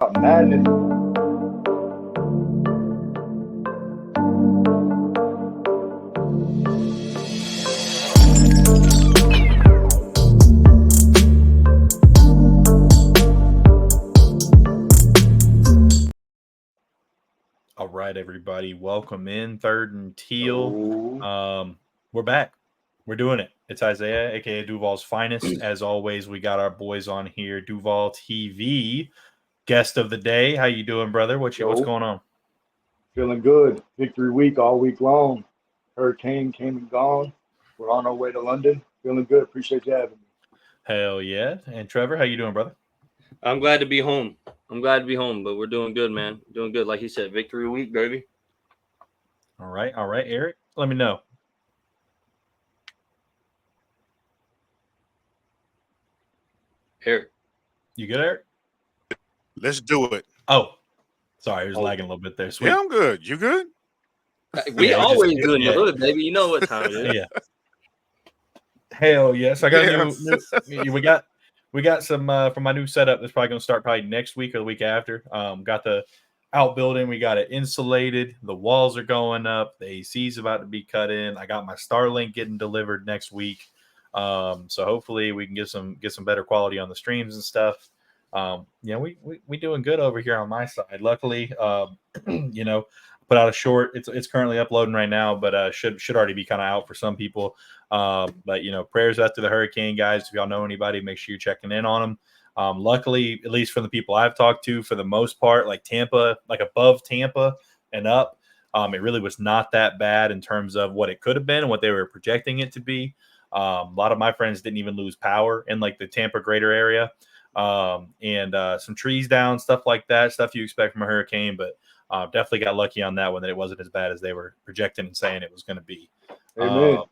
Madness. All right, everybody. Welcome in Third and Teal. We're back. We're doing it. It's Isaiah, aka Duval's finest. As always, we got our boys on here. Duval TV, guest of the day. How you doing, brother? What's going on? Feeling good. Victory week all week long. Hurricane came and gone. We're on our way to London. Feeling good. Appreciate you having me. Hell yeah. And Trevor, how you doing, brother? I'm glad to be home. But we're doing good, man. Doing good. Like he said, victory week, baby. All right. Eric, let me know. Eric. You good, Eric? Let's do it. Oh, sorry. It was lagging a little bit there. Sweet. Yeah, I'm good. You good? We always good in the hood, baby. You know what time it is. Yeah. Hell yes. I got we got some from my new setup that's probably going to start next week or the week after. Got the outbuilding. We got it insulated. The walls are going up. The AC's about to be cut in. I got my Starlink getting delivered next week. So hopefully we can get some better quality on the streams and stuff. We doing good over here on my side. Luckily, put out a short. It's currently uploading right now, but should already be kind of out for some people. But prayers after the hurricane, guys. If y'all know anybody, make sure you're checking in on them. Luckily, at least from the people I've talked to, for the most part, like Tampa, like above Tampa and up, it really was not that bad in terms of what it could have been and what they were projecting it to be. A lot of my friends didn't even lose power in like the Tampa greater area, and some trees down, stuff like that, stuff you expect from a hurricane, but definitely got lucky on that one that it wasn't as bad as they were projecting and saying it was going to be. Amen.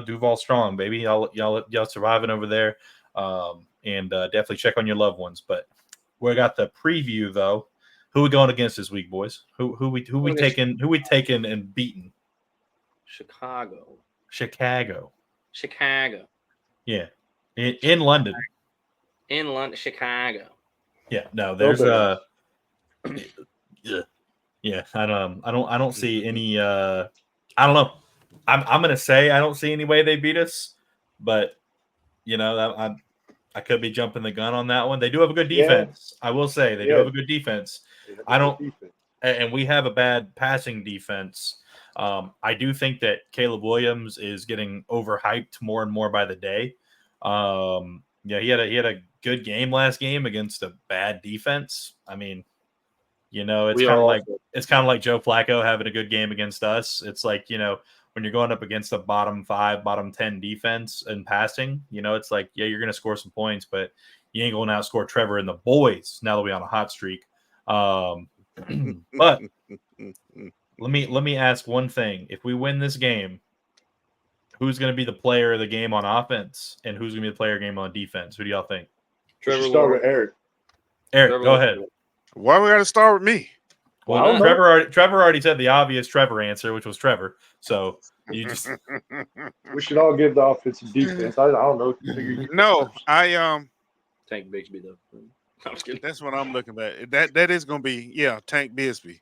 Duval strong, baby. Y'all surviving over there, and definitely check on your loved ones. But we got the preview though. Who we going against this week, boys? Who we taking and beating? Chicago. Yeah. In London. Chicago. Yeah, no, there's yeah. I don't see any I don't know. I'm gonna say I don't see any way they beat us, but I could be jumping the gun on that one. They do have a good defense. Yeah. I will say they do have a good defense. And we have a bad passing defense. I do think that Caleb Williams is getting overhyped more and more by the day. He had a good game last game against a bad defense. I mean, it's kind of like Joe Flacco having a good game against us. It's like, when you're going up against a bottom 5, bottom 10 defense and passing, it's like, yeah, you're going to score some points, but you ain't going to outscore Trevor and the boys now that we're on a hot streak. But let me ask one thing. If we win this game, who's going to be the player of the game on offense and who's going to be the player of the game on defense? Who do y'all think? Trevor. Start with Eric. Eric, go ahead. Why we got to start with me? Well, Trevor already said the obvious Trevor answer, which was Trevor. So you just we should all give the offensive defense. I don't know. No, Tank Bigsby though. I'm just kidding. That's what I'm looking at. That is going to be Tank Bigsby.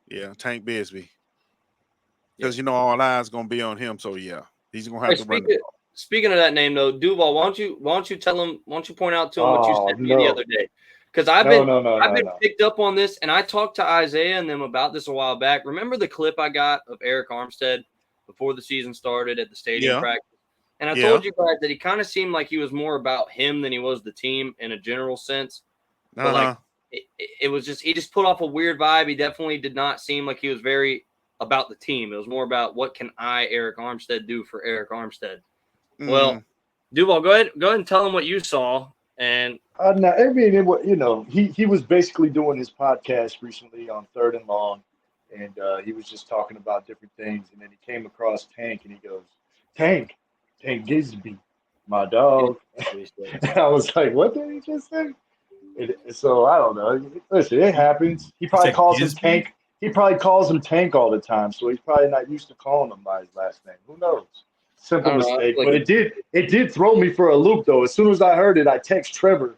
Yeah, Tank Bigsby. Because all eyes going to be on him. So he's going to have to run the ball. Speaking of that name though, Duval, why don't you tell him? Why don't you point out to him what you said to me the other day? Because I've been picked up on this, and I talked to Isaiah and them about this a while back. Remember the clip I got of Eric Armstead before the season started at the stadium practice? And I told you guys that he kind of seemed like he was more about him than he was the team in a general sense. But like it was just, he just put off a weird vibe. He definitely did not seem like he was very about the team. It was more about what can Eric Armstead, do for Eric Armstead. Well, Duval, go ahead and tell him what you saw. And he was basically doing his podcast recently on Third and Long, and he was just talking about different things, and then he came across Tank, and he goes, Tank Gisby, my dog. And I was like, what did he just say? So I don't know. Listen, it happens. He probably calls him Tank. He probably calls him Tank all the time, so he's probably not used to calling him by his last name. Who knows? Simple mistake, but it did throw me for a loop though. As soon as I heard it, I text Trevor,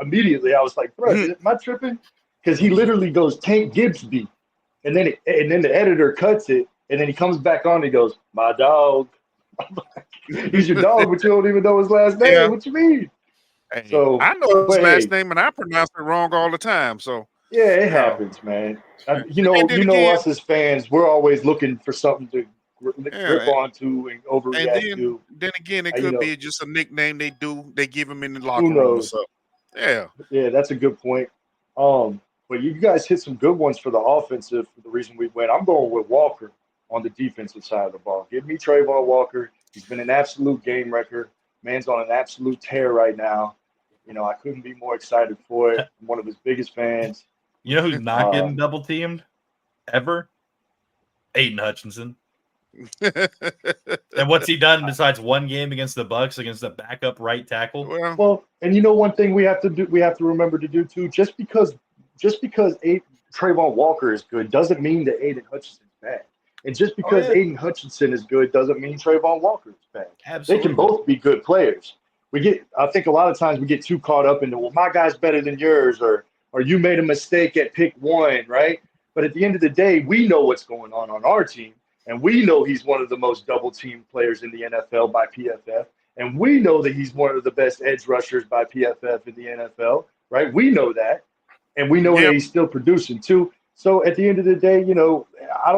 immediately I was like, bro, am I tripping? Because he literally goes Tank Gibbsby, and then the editor cuts it, and then he comes back on and he goes, my dog. He's your dog, but you don't even know his last name. Yeah. What you mean? Hey, So I know his last name, and I pronounce it wrong all the time. So yeah, it happens, man. You know us as fans, we're always looking for something to grip onto and overreact to. Then again, it could be just a nickname they give him in the locker Who room or knows? something. Yeah. Yeah, that's a good point. But you guys hit some good ones for the offensive. For the reason we went, I'm going with Walker on the defensive side of the ball. Give me Trayvon Walker. He's been an absolute game wrecker. Man's on an absolute tear right now. I couldn't be more excited for it. I'm one of his biggest fans. You know who's not getting double teamed ever? Aiden Hutchinson. And what's he done besides one game against the Bucs against the backup right tackle? Well, and one thing we have to remember to do too. Just because Trayvon Walker is good doesn't mean that Aiden Hutchinson's bad. And just because Aiden Hutchinson is good doesn't mean Trayvon Walker is bad. Absolutely. They can both be good players. I think a lot of times we get too caught up into, well, my guy's better than yours, or you made a mistake at pick one, right? But at the end of the day, we know what's going on our team, and we know he's one of the most double-team players in the NFL by PFF, and we know that he's one of the best edge rushers by PFF in the NFL, right? We know that, and we know that he's still producing too. So at the end of the day, I don't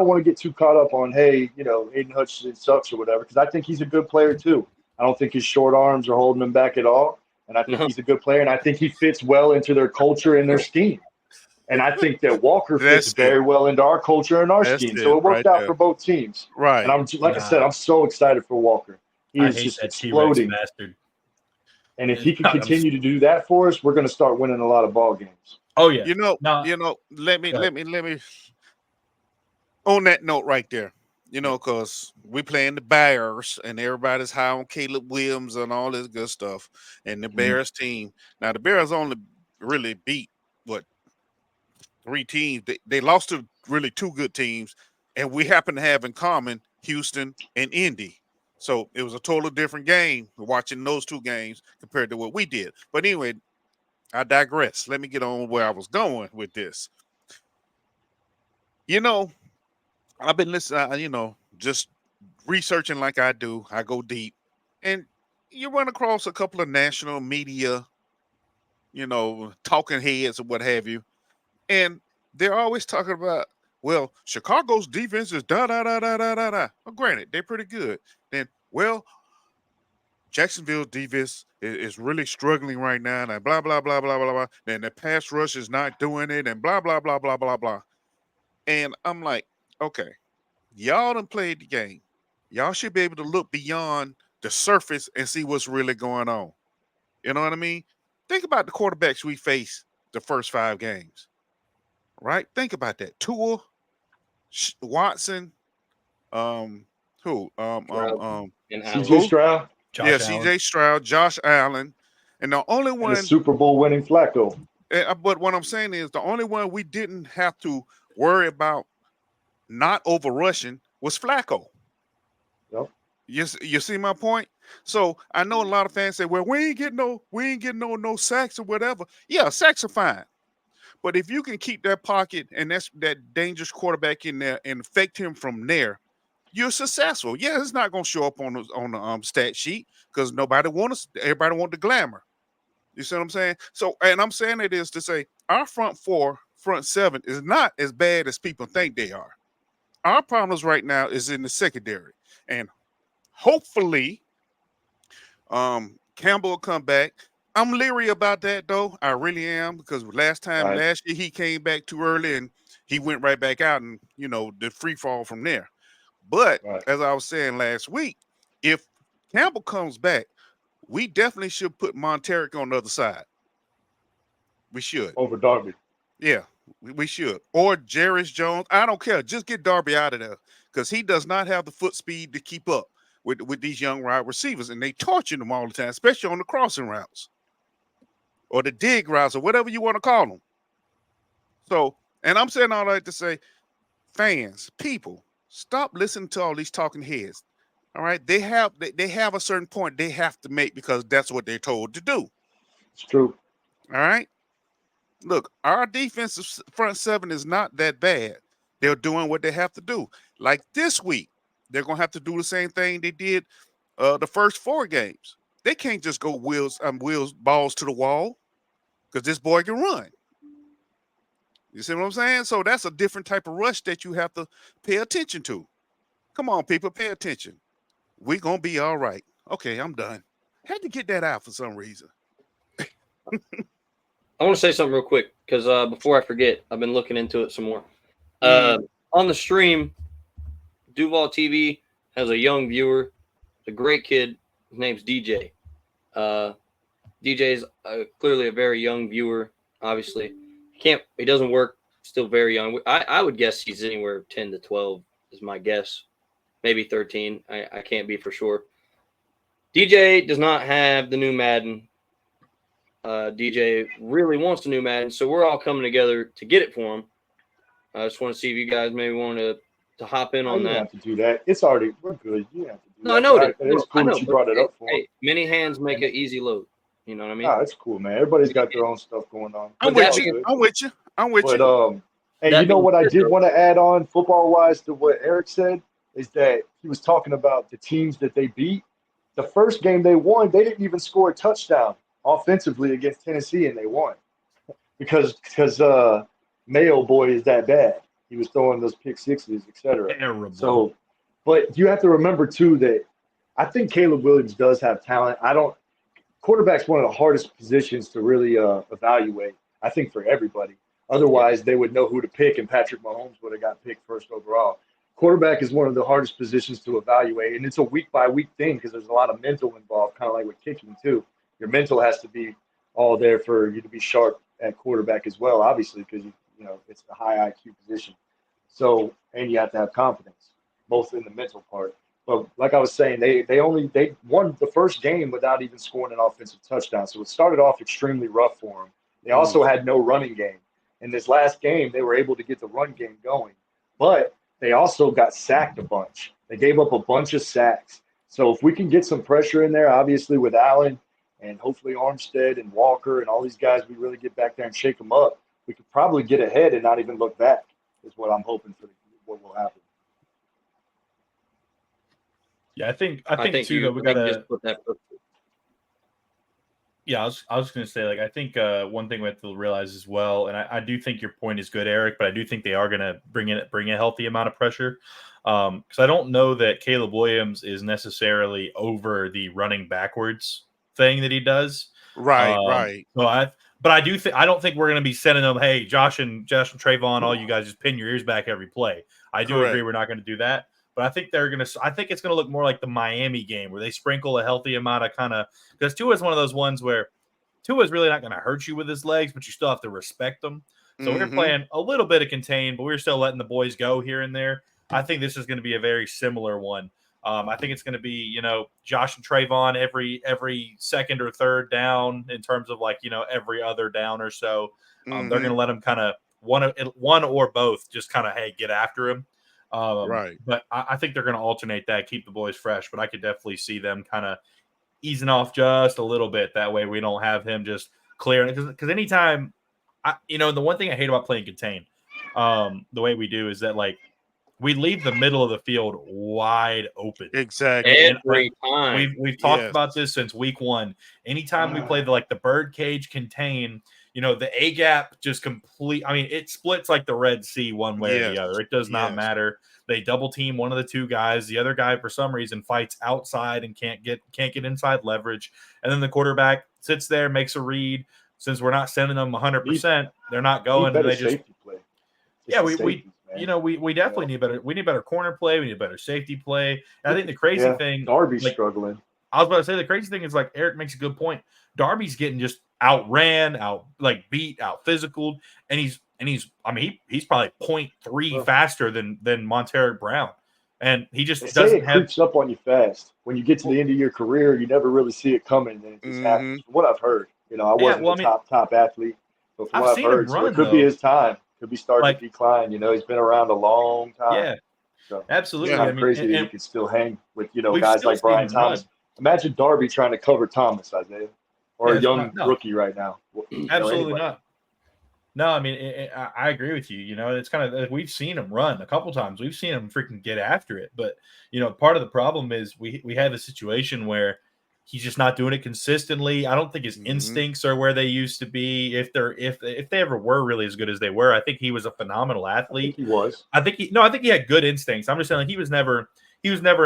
want to get too caught up on, hey, Aiden Hutchinson sucks or whatever, because I think he's a good player too. I don't think his short arms are holding him back at all. And I think he's a good player. And I think he fits well into their culture and their scheme. And I think that Walker fits very well into our culture and our scheme. So it worked out for both teams. Right. And I said, I'm so excited for Walker. He is just exploding. And if he can continue to do that for us, we're going to start winning a lot of ball games. Oh yeah. Let me on that note right there. Because we playing the Bears and everybody's high on Caleb Williams and all this good stuff. And the Bears team. Now, the Bears only really beat, 3 teams. They lost to really 2 good teams. And we happen to have in common Houston and Indy. So it was a totally different game watching those 2 games compared to what we did. But anyway, I digress. Let me get on where I was going with this. I've been listening, just researching like I do. I go deep. And you run across a couple of national media, talking heads or what have you. And they're always talking about, well, Chicago's defense is da-da-da-da-da-da-da. Well, granted, they're pretty good. Then, Jacksonville's defense is really struggling right now. And blah, blah, blah, blah, blah, blah. Then the pass rush is not doing it and blah, blah, blah, blah, blah, blah. And I'm like, okay, y'all done played the game. Y'all should be able to look beyond the surface and see what's really going on. You know what I mean? Think about the quarterbacks we faced the first 5 games, right? Think about that. Tua, Watson, CJ Stroud. CJ Stroud, Josh Allen, and the only one and the Super Bowl winning Flacco. But what I'm saying is the only one we didn't have to worry about not over rushing was Flacco. Yep. You see my point? So I know a lot of fans say, well, we ain't getting no sacks or whatever. Yeah, sacks are fine. But if you can keep that pocket and that's that dangerous quarterback in there and affect him from there, you're successful. Yeah, it's not going to show up on the stat sheet because everybody want the glamour. You see what I'm saying? So, and I'm saying it is to say our front 7 is not as bad as people think they are. Our problems right now is in the secondary. And hopefully Campbell will come back. I'm leery about that, though. I really am, because last year he came back too early and he went right back out and, the free fall from there. But as I was saying last week, if Campbell comes back, we definitely should put Monteric on the other side. We should. Over Darby. Yeah, we should. Or Jarris Jones. I don't care. Just get Darby out of there because he does not have the foot speed to keep up with these young wide receivers. And they torture them all the time, especially on the crossing routes or the dig routes or whatever you want to call them. So, and I'm saying all that to say, fans, people, stop listening to all these talking heads. All right, they have a certain point they have to make because that's what they're told to do. It's true. All right. Look, our defensive front seven is not that bad. They're doing what they have to do. Like this week, they're gonna have to do the same thing they did the first 4 games. They can't just go wheels balls to the wall because this boy can run. You see what I'm saying? So that's a different type of rush that you have to pay attention to. Come on, people, pay attention. We're gonna be all right. Okay, I'm done. Had to get that out for some reason. I want to say something real quick because before I forget, I've been looking into it some more. On the stream, Duval TV has a young viewer, a great kid. His name's DJ. DJ's clearly a very young viewer. Obviously, he doesn't work. Still very young. I would guess he's anywhere 10 to 12 is my guess. Maybe 13. I can't be for sure. DJ does not have the new Madden. DJ really wants the new Madden, so we're all coming together to get it for him. I just want to see if you guys maybe want to hop in on that. You don't have to do that. It's already we're good. You don't have to do that. No, I know it. It's cool that you brought it up for him. Hey, many hands make an easy load. You know what I mean? Nah, it's cool, man. Everybody's got their own stuff going on. I'm with you. But hey, you know what I did want to add on football-wise to what Eric said is that he was talking about the teams that they beat. The first game they won, they didn't even score a touchdown offensively against Tennessee, and they won because Mayo boy is that bad. He was throwing those pick sixes, etc. Terrible. So, but you have to remember too that I think Caleb Williams does have talent. Quarterback's one of the hardest positions to really evaluate. I think for everybody. Otherwise, they would know who to pick, and Patrick Mahomes would have got picked first overall. Quarterback is one of the hardest positions to evaluate, and it's a week-by-week thing because there's a lot of mental involved, kind of like with kicking too. Your mental has to be all there for you to be sharp at quarterback as well, obviously, because you know it's the high IQ position. So, and you have to have confidence, both in the mental part. But like I was saying, they won the first game without even scoring an offensive touchdown. So it started off extremely rough for them. They also had no running game. In this last game, they were able to get the run game going, but they also got sacked a bunch. They gave up a bunch of sacks. So if we can get some pressure in there, obviously with Allen and hopefully Armstead and Walker and all these guys, we really get back there and shake them up, we could probably get ahead and not even look back is what I'm hoping for what will happen. Yeah, I think too that we gotta put that. Yeah, I was going to say, like, I think one thing we have to realize as well, and I do think your point is good, Eric, but I do think they are going to bring a healthy amount of pressure because I don't know that Caleb Williams is necessarily over the running backwards thing that he does. Right. So I don't think we're going to be sending them, hey, Josh and Trayvon, all you guys just pin your ears back every play. I do agree we're not going to do that. But I think I think it's going to look more like the Miami game where they sprinkle a healthy amount of because Tua is one of those ones where Tua is really not going to hurt you with his legs, but you still have to respect them. So we're playing a little bit of contain, but we're still letting the boys go here and there. I think this is going to be a very similar one. I think it's going to be, Josh and Trayvon every second or third down in terms of every other down or so. They're going to let them kind of one or both just kind of, hey, get after him. Right. But I think they're going to alternate that, keep the boys fresh. But I could definitely see them kind of easing off just a little bit. That way we don't have him just clearing. Because anytime, the one thing I hate about playing contain, the way we do is that we leave the middle of the field wide open. Exactly. Every time. We've talked about this since week one. Anytime we play the bird cage contain, the A gap just it splits like the Red Sea one way or the other. It does not matter. They double team one of the two guys. The other guy, for some reason, fights outside and can't get inside leverage. And then the quarterback sits there, makes a read. Since we're not sending them 100%, they're not going. And they just play. We definitely need better. We need better corner play. We need better safety play. And I think the crazy thing, Darby's struggling. I was about to say the crazy thing is Eric makes a good point. Darby's getting just outran, beat, out physical, and he's probably 0.3 faster than Monterey Brown, and he just doesn't have. Creeps up on you fast. When you get to the end of your career, you never really see it coming, and it just happens. From what I've heard, I wasn't a top athlete, but from what I've heard, it could be his time. Could be starting to decline. He's been around a long time. Yeah, so, absolutely. It's kind of crazy that he can still hang with guys like Brian Thomas. Imagine Darby trying to cover Thomas, Isaiah. or a young rookie right now. Absolutely not. No, I mean, I agree with you. It's kind of, we've seen him run a couple times. We've seen him freaking get after it. But, part of the problem is we have a situation where he's just not doing it consistently. I don't think his instincts are where they used to be. If they ever were really as good as they were, I think he was a phenomenal athlete. He was. I think he had good instincts. I'm just saying, like, he was never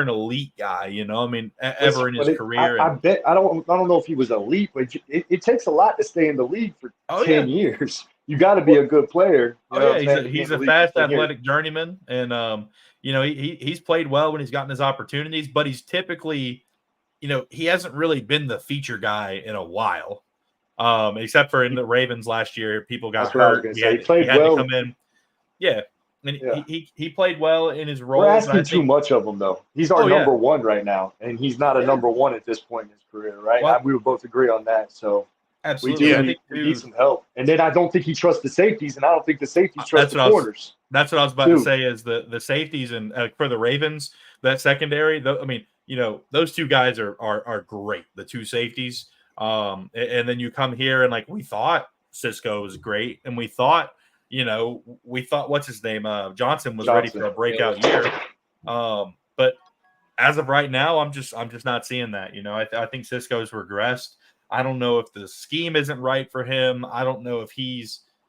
an elite guy, I mean, ever in his career. I bet I don't know if he was elite, but it takes a lot to stay in the league for 10 years. You got to be a good player. He's a fast, athletic journeyman, and he's played well when he's gotten his opportunities, but he's typically, he hasn't really been the feature guy in a while, except for in the Ravens last year. People got hurt. He played well. To come in. Yeah. And he played well in his role. We're asking too much of him, though. He's our number one right now, and he's not a number one at this point in his career, right? Well, we would both agree on that. So absolutely, we need some help. And then I don't think he trusts the safeties, and I don't think the safeties trust the corners. That's what I was about to say. Is the safeties and for the Ravens, that secondary. I mean, those two guys are great. The two safeties. And then you come here and, like, we thought Cisco was great, and we thought. What's his name? Johnson was ready for a breakout year. But as of right now, I'm just not seeing that. I think Cisco's regressed. I don't know if the scheme isn't right for him. I don't know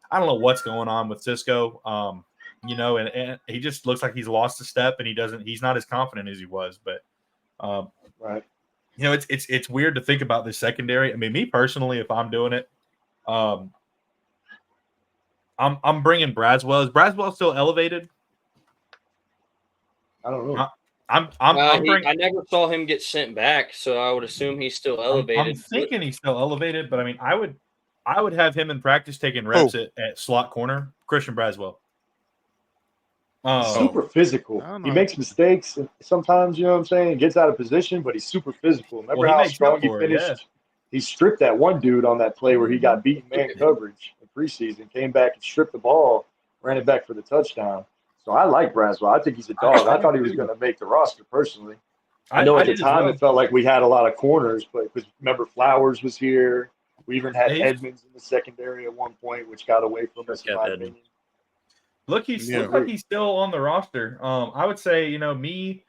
what's going on with Cisco. And he just looks like he's lost a step, and he's not as confident as he was. But right. It's weird to think about this secondary. I mean, me personally, if I'm doing it, I'm bringing Braswell. Is Braswell still elevated? I don't know. I never saw him get sent back, so I would assume he's still elevated. I'm thinking he's still elevated, but I mean, I would have him in practice taking reps at slot corner. Christian Braswell. Super physical. He makes mistakes sometimes. You know what I'm saying? He gets out of position, but he's super physical. Remember how strong he finished? Yeah. He stripped that one dude on that play where he got beaten man coverage in preseason, came back and stripped the ball, ran it back for the touchdown. So I like Braswell. I think he's a dog. I thought he was going to make the roster personally. I know at the time it felt like we had a lot of corners, but because remember Flowers was here. We even had Edmonds in the secondary at one point, which got away from us in my opinion. Look, looks like he's still on the roster. I would say, me,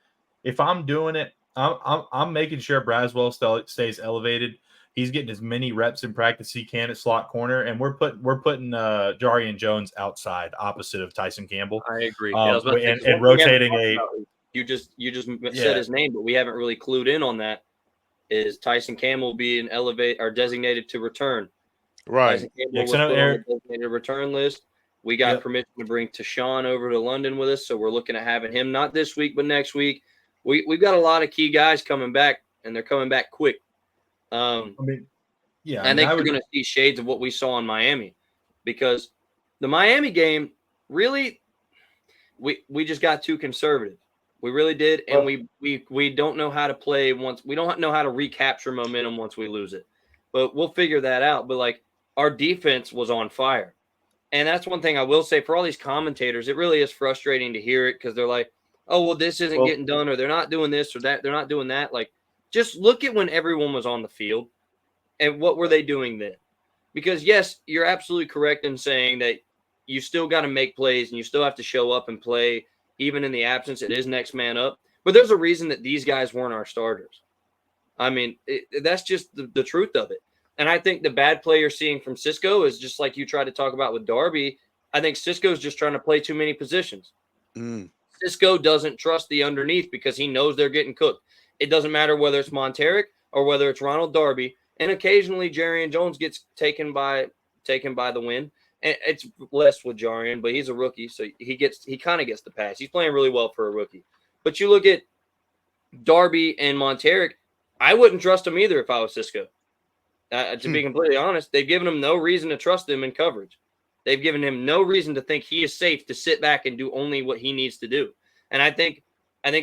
if I'm doing it, I'm making sure Braswell stays elevated. He's getting as many reps in practice as he can at slot corner, and we're putting Jarian Jones outside, opposite of Tyson Campbell. I agree. And rotating you just said his name, but we haven't really clued in on that. Is Tyson Campbell being elevated or designated to return? Right. Tyson Campbell was put on the designated return list. We got permission to bring Tashawn over to London with us, so we're looking at having him not this week, but next week. We've got a lot of key guys coming back, and they're coming back quick. I think we're going to see shades of what we saw in Miami, because the Miami game really, we just got too conservative. We really did, and we don't know how to play once. We don't know how to recapture momentum once we lose it, but we'll figure that out. But like, our defense was on fire, and that's one thing I will say for all these commentators. It really is frustrating to hear it because they're like, "Oh, well, this isn't getting done, or they're not doing this or that. They're not doing that." Like, just look at when everyone was on the field and what were they doing then? Because, yes, you're absolutely correct in saying that you still got to make plays and you still have to show up and play even in the absence. It is next man up. But there's a reason that these guys weren't our starters. I mean, that's just the truth of it. And I think the bad play you're seeing from Cisco is just like you tried to talk about with Darby. I think Cisco's just trying to play too many positions. Cisco doesn't trust the underneath because he knows they're getting cooked. It doesn't matter whether it's Monteric or whether it's Ronald Darby, and occasionally Jarian Jones gets taken by the wind. And it's less with Jarian, but he's a rookie, so he kind of gets the pass. He's playing really well for a rookie. But you look at Darby and Monteric, I wouldn't trust him either if I was Cisco. To be completely honest, they've given him no reason to trust him in coverage. They've given him no reason to think he is safe to sit back and do only what he needs to do. And I think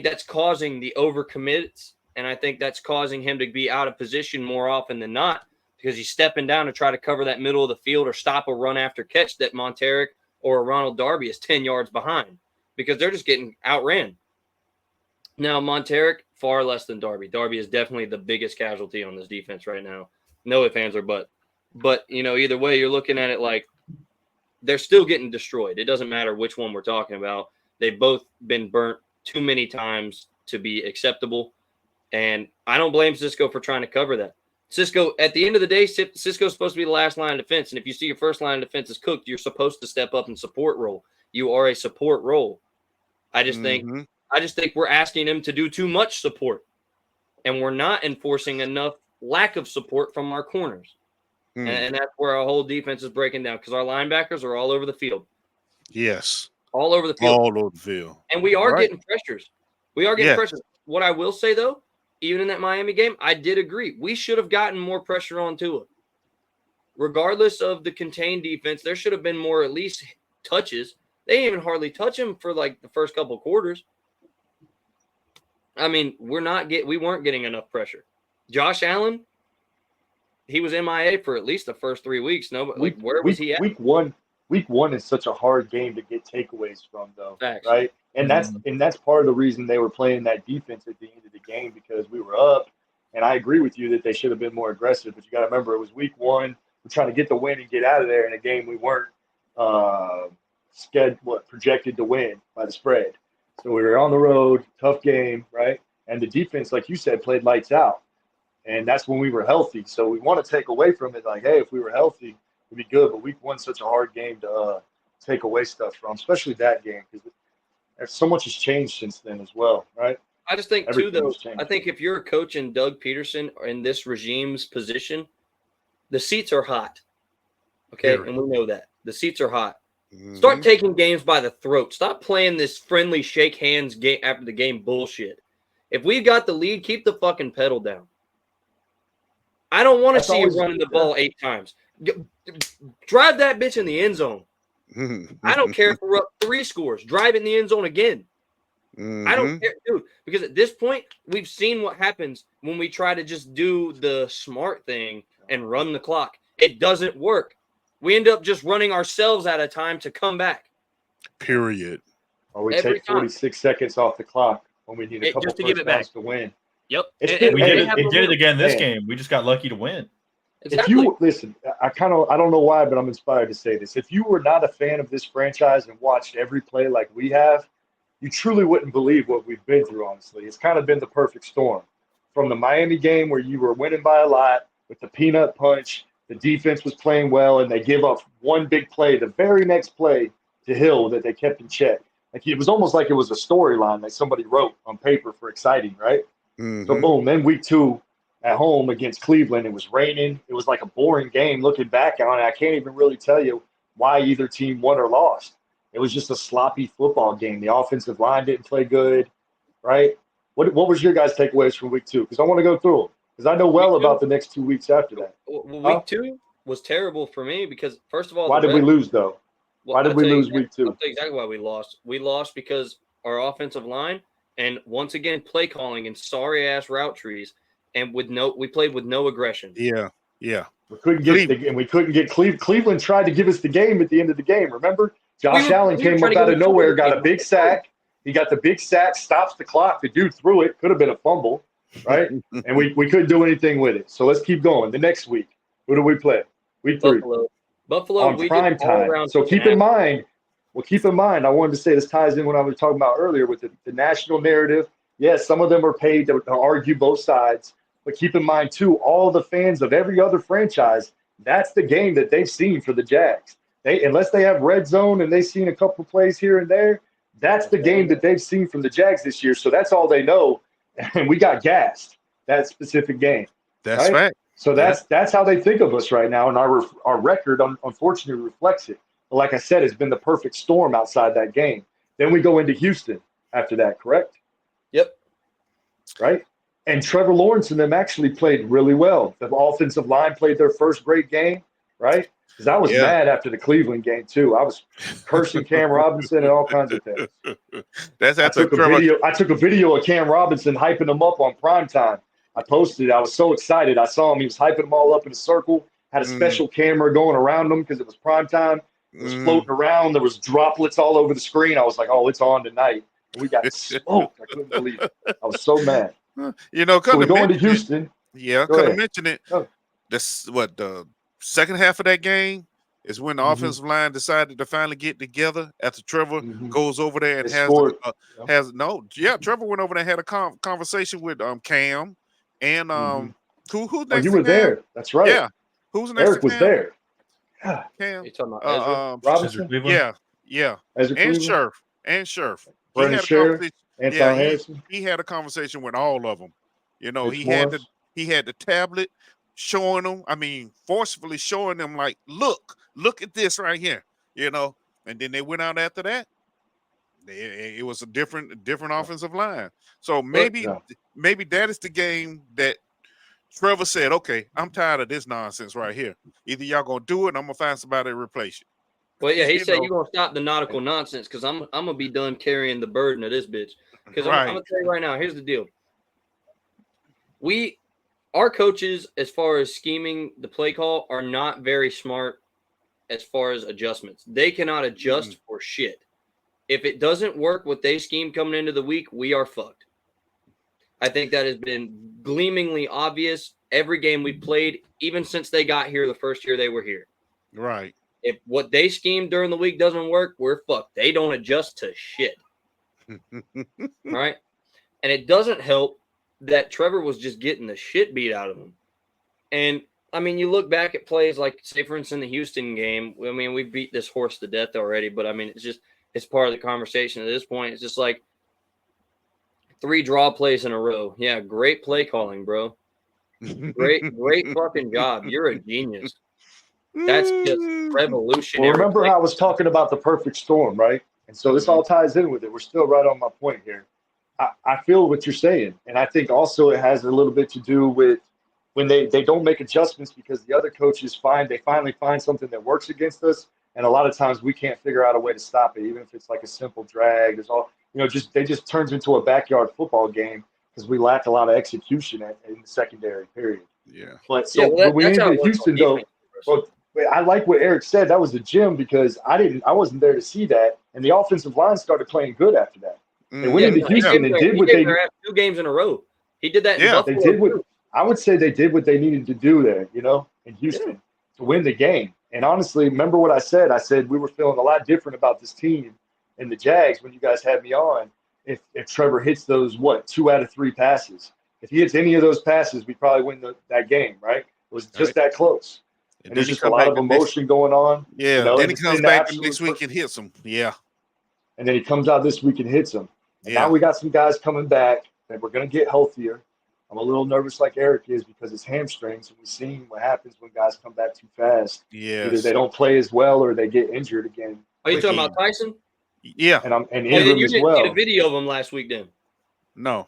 that's causing the overcommits, and I think that's causing him to be out of position more often than not because he's stepping down to try to cover that middle of the field or stop a run after catch that Monteric or Ronald Darby is 10 yards behind because they're just getting outran. Now, Monteric, far less than Darby. Darby is definitely the biggest casualty on this defense right now. No ifs, ands, or buts. But, either way, you're looking at it like they're still getting destroyed. It doesn't matter which one we're talking about. They've both been burnt too many times to be acceptable. And I don't blame Cisco for trying to cover that. Cisco, at the end of the day, Cisco's supposed to be the last line of defense. And if you see your first line of defense is cooked, you're supposed to step up and support role. You are a support role. I just think we're asking him to do too much support. And we're not enforcing enough lack of support from our corners. And that's where our whole defense is breaking down because our linebackers are all over the field. Yes. All over the field. All over the field. And we are getting pressures. We are getting pressures. What I will say, though, even in that Miami game, I did agree. We should have gotten more pressure on Tua. Regardless of the contained defense, there should have been more at least touches. They didn't even hardly touch him for like the first couple of quarters. I mean, we weren't getting enough pressure. Josh Allen, he was MIA for at least the first 3 weeks. Where was he at? Week one is such a hard game to get takeaways from, though. Facts. Right? And that's part of the reason they were playing that defense at the end of the game because we were up. And I agree with you that they should have been more aggressive. But you got to remember, it was week one. We're trying to get the win and get out of there in a game we weren't projected to win by the spread. So we were on the road, tough game, right? And the defense, like you said, played lights out. And that's when we were healthy. So we want to take away from it, like, hey, if we were healthy, it'd be good. But week one's such a hard game to take away stuff from, especially that game, because so much has changed since then as well, right? I just think, too, though, I think if you're a coach in Doug Peterson or in this regime's position, the seats are hot. Okay, and we know that. The seats are hot. Start taking games by the throat. Stop playing this friendly shake hands game after the game bullshit. If we've got the lead, keep the fucking pedal down. I don't want to see you running the ball 8 times. Drive that bitch in the end zone. I don't care if we're up 3 scores. Drive it in the end zone again. I don't care, dude, because at this point, we've seen what happens when we try to just do the smart thing and run the clock. It doesn't work. We end up just running ourselves out of time to come back. Period. Or we take 46 seconds off the clock when we need a couple first downs to win. Yep. We did it again this game. We just got lucky to win. Exactly. If you listen, I don't know why, but I'm inspired to say this. If you were not a fan of this franchise and watched every play like we have, you truly wouldn't believe what we've been through, honestly. It's kind of been the perfect storm. From the Miami game where you were winning by a lot with the peanut punch, the defense was playing well, and they give up one big play, the very next play to Hill that they kept in check. Like it was almost like it was a storyline that somebody wrote on paper for exciting, right? So boom, then week 2 at home against Cleveland, it was raining. It was like a boring game. Looking back on it, I can't even really tell you why either team won or lost. It was just a sloppy football game. The offensive line didn't play good, right? What was your guys' takeaways from week 2? Because I want to go through them. Because I know well about the next 2 weeks after that. Well, week 2 was terrible for me because, first of all, why did we lose, though? Why did we lose week 2? I'll tell you exactly why we lost. We lost because our offensive line and, once again, play calling and sorry-ass route trees, and we played with no aggression. Yeah. We couldn't get Cleveland tried to give us the game at the end of the game, remember? Josh Allen came up out of nowhere, got a big sack. He got the big sack, stops the clock. The dude threw it. Could have been a fumble, right? And we couldn't do anything with it. So let's keep going. The next week, who do we play? Week 3. Buffalo on prime time. So keep in mind, I wanted to say this ties in what I was talking about earlier with the national narrative. Yes, some of them are paid to argue both sides. But keep in mind, too, all the fans of every other franchise, that's the game that they've seen for the Jags. Unless they have red zone and they've seen a couple plays here and there, that's the game that they've seen from the Jags this year. So that's all they know. And we got gassed that specific game. That's right. So that's how they think of us right now. And our record, unfortunately, reflects it. But like I said, it's been the perfect storm outside that game. Then we go into Houston after that, correct? Yep. Right? And Trevor Lawrence and them actually played really well. The offensive line played their first great game, right? Because I was mad after the Cleveland game, too. I was cursing Cam Robinson and all kinds of things. I took a video of Cam Robinson hyping him up on primetime. I posted it. I was so excited. I saw him. He was hyping them all up in a circle, had a special camera going around them because it was primetime. It was floating around. There was droplets all over the screen. I was like, oh, it's on tonight. And we got smoked. I couldn't believe it. I was so mad. You know, so we're going to Houston. Yeah, couldn't mention it. the second half of that game is when the offensive line decided to finally get together after Trevor goes over there and Trevor went over there and had a conversation with Cam and who's next? You were there. That's right. Yeah, who's next? Eric was there. Yeah. Cam. You talking about Ezra? Robinson? Yeah. Ezra and Scherf. Brandon Scherf. Anton Harrison. He had a conversation with all of them. You know, he had the tablet showing them. I mean, forcefully showing them like, look at this right here. You know, and then they went out after that. It was a different offensive line. So maybe that is the game that Trevor said, okay, I'm tired of this nonsense right here. Either y'all gonna do it, or I'm gonna find somebody to replace you. Well, yeah, he said you're gonna stop the nautical nonsense because I'm gonna be done carrying the burden of this bitch. Because I'm gonna tell you right now, here's the deal. Our coaches, as far as scheming the play call, are not very smart as far as adjustments. They cannot adjust for shit. If it doesn't work what they scheme coming into the week, we are fucked. I think that has been gleamingly obvious every game we played, even since they got here the first year they were here. Right. If what they schemed during the week doesn't work, we're fucked. They don't adjust to shit. All right? And it doesn't help that Trevor was just getting the shit beat out of him. And, I mean, you look back at plays like, say, for instance, in the Houston game. I mean, we beat this horse to death already, but, I mean, it's part of the conversation at this point. It's just like 3 draw plays in a row. Yeah, great play calling, bro. Great fucking job. You're a genius. That's just revolutionary. Well, remember how I was talking about the perfect storm, right? And so this all ties in with it. We're still right on my point here. I feel what you're saying. And I think also it has a little bit to do with when they don't make adjustments because the other coaches finally find something that works against us. And a lot of times we can't figure out a way to stop it, even if it's like a simple drag. There's all, they just turns into a backyard football game because we lack a lot of execution in the secondary period. Yeah. But when we get to Houston, though, I like what Eric said. That was the gym because I wasn't there to see that. And the offensive line started playing good after that. They went into Houston and did what they did. 2 games in a row. He did that. They did I would say they did what they needed to do there, in Houston to win the game. And honestly, remember what I said? I said we were feeling a lot different about this team and the Jags when you guys had me on. If Trevor hits those, 2 out of 3 passes. If he hits any of those passes, we probably win that game, right? It was just that close. And there's just a lot of emotion going on. Yeah, then he comes back the next week and hits them. Yeah. And then he comes out this week and hits them. And now we got some guys coming back that we're going to get healthier. I'm a little nervous like Eric is because it's hamstrings, and we've seen what happens when guys come back too fast. Yeah, either they don't play as well or they get injured again. Are you talking about Tyson? Yeah, and Ingram you as didn't well. see the video of him last week, then? No,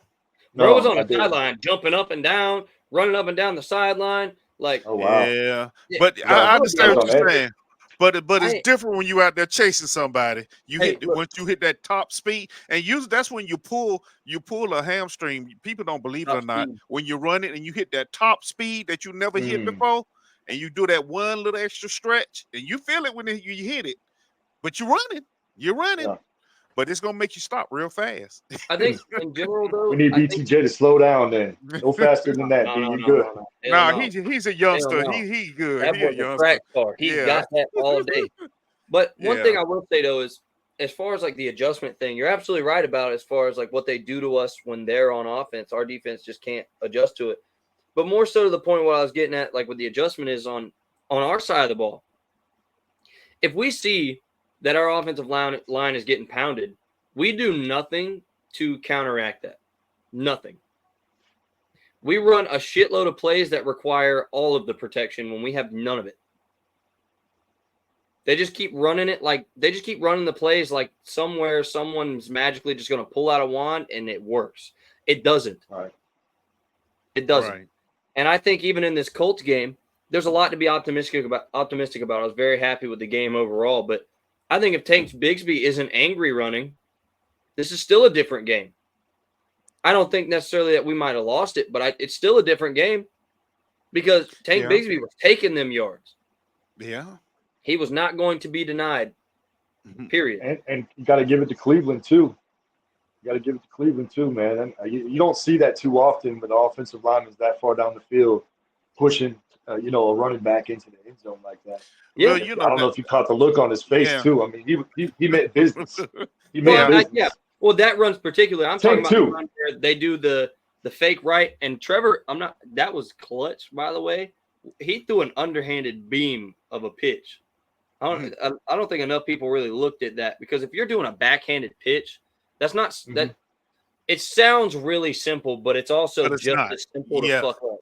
bro was on the sideline, jumping up and down, running up and down the sideline. Like, oh wow, yeah. But I understand what you're saying. But it's different when you out there chasing somebody. Once you hit that top speed, and usually that's when you pull a hamstring. People don't believe it or not. When you run it and you hit that top speed that you never hit before, and you do that one little extra stretch, and you feel it when you hit it, but you're running. Yeah. But it's gonna make you stop real fast. I think in general, though, we need BTJ to slow down. Then no faster than that. No, you're good. No, he's a youngster. He good. That was a crack car. He got that all day. But one thing I will say though is, as far as like the adjustment thing, you're absolutely right about it, as far as like what they do to us when they're on offense. Our defense just can't adjust to it. But more so to the point what I was getting at, like with the adjustment is on our side of the ball. If we see that our offensive line is getting pounded, we do nothing to counteract that. Nothing. We run a shitload of plays that require all of the protection when we have none of it. They just keep running it the plays like somewhere someone's magically just going to pull out a wand and it works. It doesn't. Right. It doesn't. Right. And I think even in this Colts game, there's a lot to be optimistic about. I was very happy with the game overall, but I think if Tank Bigsby isn't angry running, this is still a different game. I don't think necessarily that we might have lost it, but it's still a different game because Tank Bigsby was taking them yards. Yeah. He was not going to be denied, period. And you got to give it to Cleveland, too. Man. And you don't see that too often with the offensive linemen that far down the field pushing a running back into the end zone like that. Yeah, Well, I don't know if you caught the look on his face too. I mean, he meant business. He meant business. Yeah. Well, that run's particular. I'm talking about the run where they do the fake right. And Trevor, that was clutch, by the way. He threw an underhanded beam of a pitch. I don't think enough people really looked at that, because if you're doing a backhanded pitch, that's not that. It sounds really simple, but it's also just as simple to fuck up.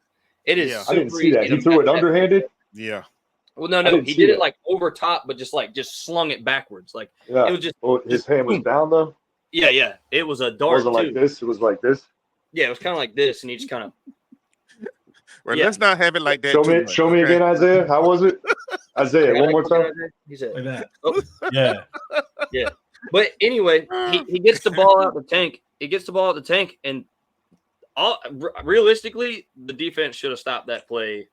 It is. I didn't see that. He threw it underhanded. Yeah. Well, no. He did it like over top, but just slung it backwards. Like it was just. His hand was down though. Yeah. It was a dart. It wasn't like this. It was like this. Yeah, it was kind of like this, and he just kind of. Well, let's not have it like that. Show me again, Isaiah. How was it, Isaiah? One more time. He said, like that. Oh. Yeah. But anyway, he gets the ball out the tank. He gets the ball out the tank, and realistically, the defense should have stopped that play,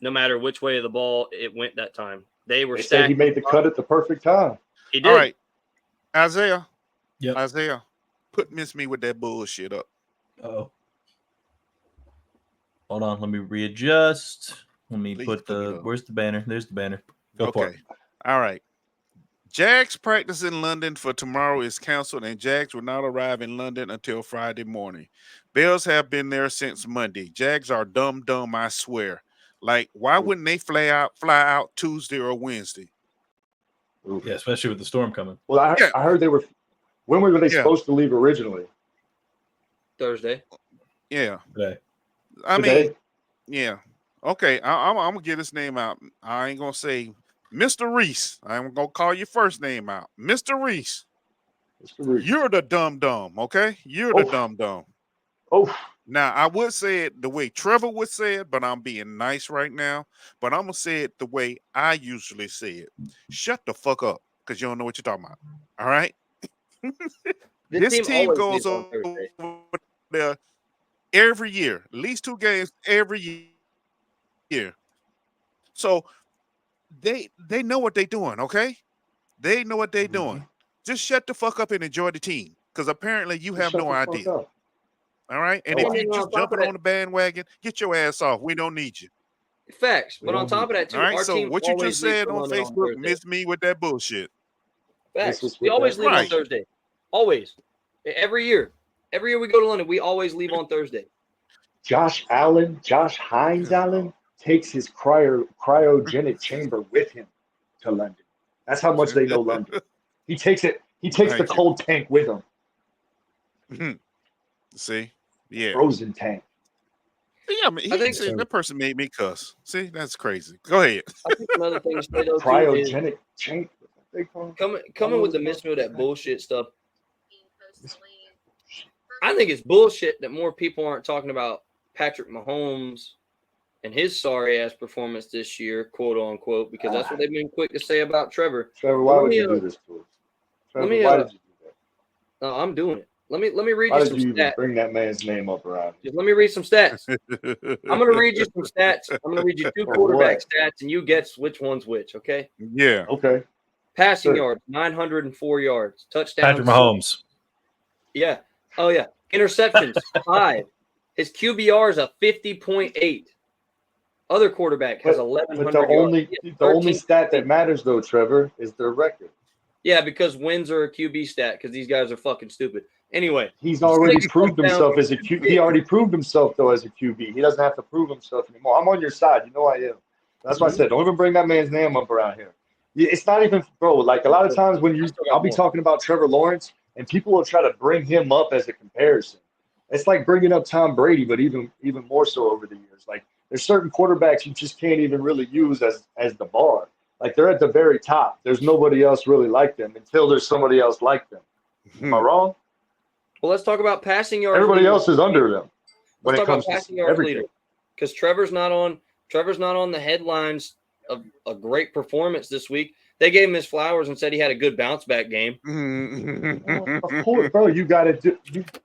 no matter which way of the ball it went that time. They said he made the cut at the perfect time. He did. All right, Isaiah. Yep. Isaiah, put Miss Me with that bullshit up. Oh. Hold on, let me readjust. Let me put where's the banner? There's the banner. Go for it. All right. Jags practice in London for tomorrow is canceled, and Jags will not arrive in London until Friday morning. Bears have been there since Monday. Jags are dumb, I swear. Like, why wouldn't they fly out Tuesday or Wednesday? Yeah, especially with the storm coming. Well, I heard they were. When were they supposed to leave originally? Thursday. Yeah. Today. I mean, yeah. Okay, I'm gonna get his name out. I ain't gonna say Mr. Reese. I'm gonna call your first name out, Mr. Reese. You're the dumb, okay? You're the dumb. Oh. Now I would say it the way Trevor would say it, but I'm being nice right now. But I'm gonna say it the way I usually say it. Shut the fuck up, because you don't know what you're talking about. All right. This team goes over there every year, at least 2 games every year. So they know what they're doing, okay? They know what they're doing. Just shut the fuck up and enjoy the team, because apparently you have no idea. All right? And if you just jumping on the bandwagon, get your ass off. We don't need you. Facts. But on top of that, too, all right, so what you just said on Facebook, miss me with that bullshit. Facts. We always leave on Thursday. Always. Every year. Every year we go to London, we always leave on Thursday. Josh Hines Allen takes his cryogenic chamber with him to London. That's how much they know London. He takes the cold tank with him. See? Yeah. Frozen tank. Yeah, I mean, that person made me cuss. See, that's crazy. Go ahead. I think another thing to say though, cryogenic chamber. Coming with the mystery of that bullshit stuff. I think it's bullshit that more people aren't talking about Patrick Mahomes and his sorry ass performance this year, quote unquote, because that's what they've been quick to say about Trevor. Trevor, why would you do this to us? Trevor, why did you do that? No, I'm doing it. Let me read why you some did you stats. Bring that man's name up around. Just let me read some stats. I'm going to read you some stats. I'm going to read you 2 quarterback stats, and you guess which one's which. Okay? Yeah. Okay. Passing yards, 904 yards. Touchdowns. Patrick Mahomes. Yeah. Oh, yeah. Interceptions, 5. His QBR is a 50.8. Other quarterback has 1,100 But the only stat that matters, though, Trevor, is their record. Yeah, because wins are a QB stat, because these guys are fucking stupid. Anyway. He's already proved himself as a QB. He already proved himself, though, as a QB. He doesn't have to prove himself anymore. I'm on your side. You know I am. That's why I said, don't even bring that man's name up around here. It's not even, bro, like a lot of times when I'll be talking about Trevor Lawrence, and people will try to bring him up as a comparison. It's like bringing up Tom Brady, but even more so over the years. Like there's certain quarterbacks you just can't even really use as the bar. Like they're at the very top. There's nobody else really like them until there's somebody else like them. Am I wrong? Well, let's talk about passing yards. Everybody else is under them when it comes to passing yards everything. leader. Because Trevor's not on the headlines of a great performance this week. They gave him his flowers and said he had a good bounce back game. Of course, bro. You got to do.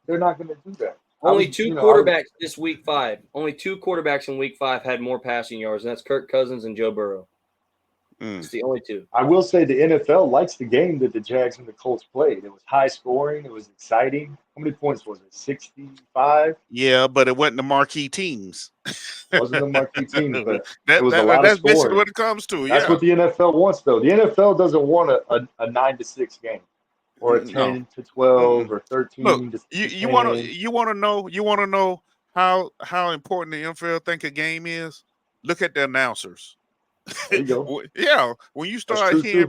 They're not going to do that. Only 2 quarterbacks this week 5. Only 2 quarterbacks in week 5 had more passing yards, and that's Kirk Cousins and Joe Burrow. It's the only two. I will say the NFL likes the game that the Jags and the Colts played. It was high scoring. It was exciting. How many points was it? 65? Yeah, but it wasn't the marquee teams. It wasn't the marquee teams, but it was a lot of that's scoring. basically what it comes to. That's what the NFL wants, though. The NFL doesn't want a 9-6 game or a 10-12 or 13 Look, to you want to know how important the NFL think a game is? Look at the announcers. There you go. Yeah, when you start hearing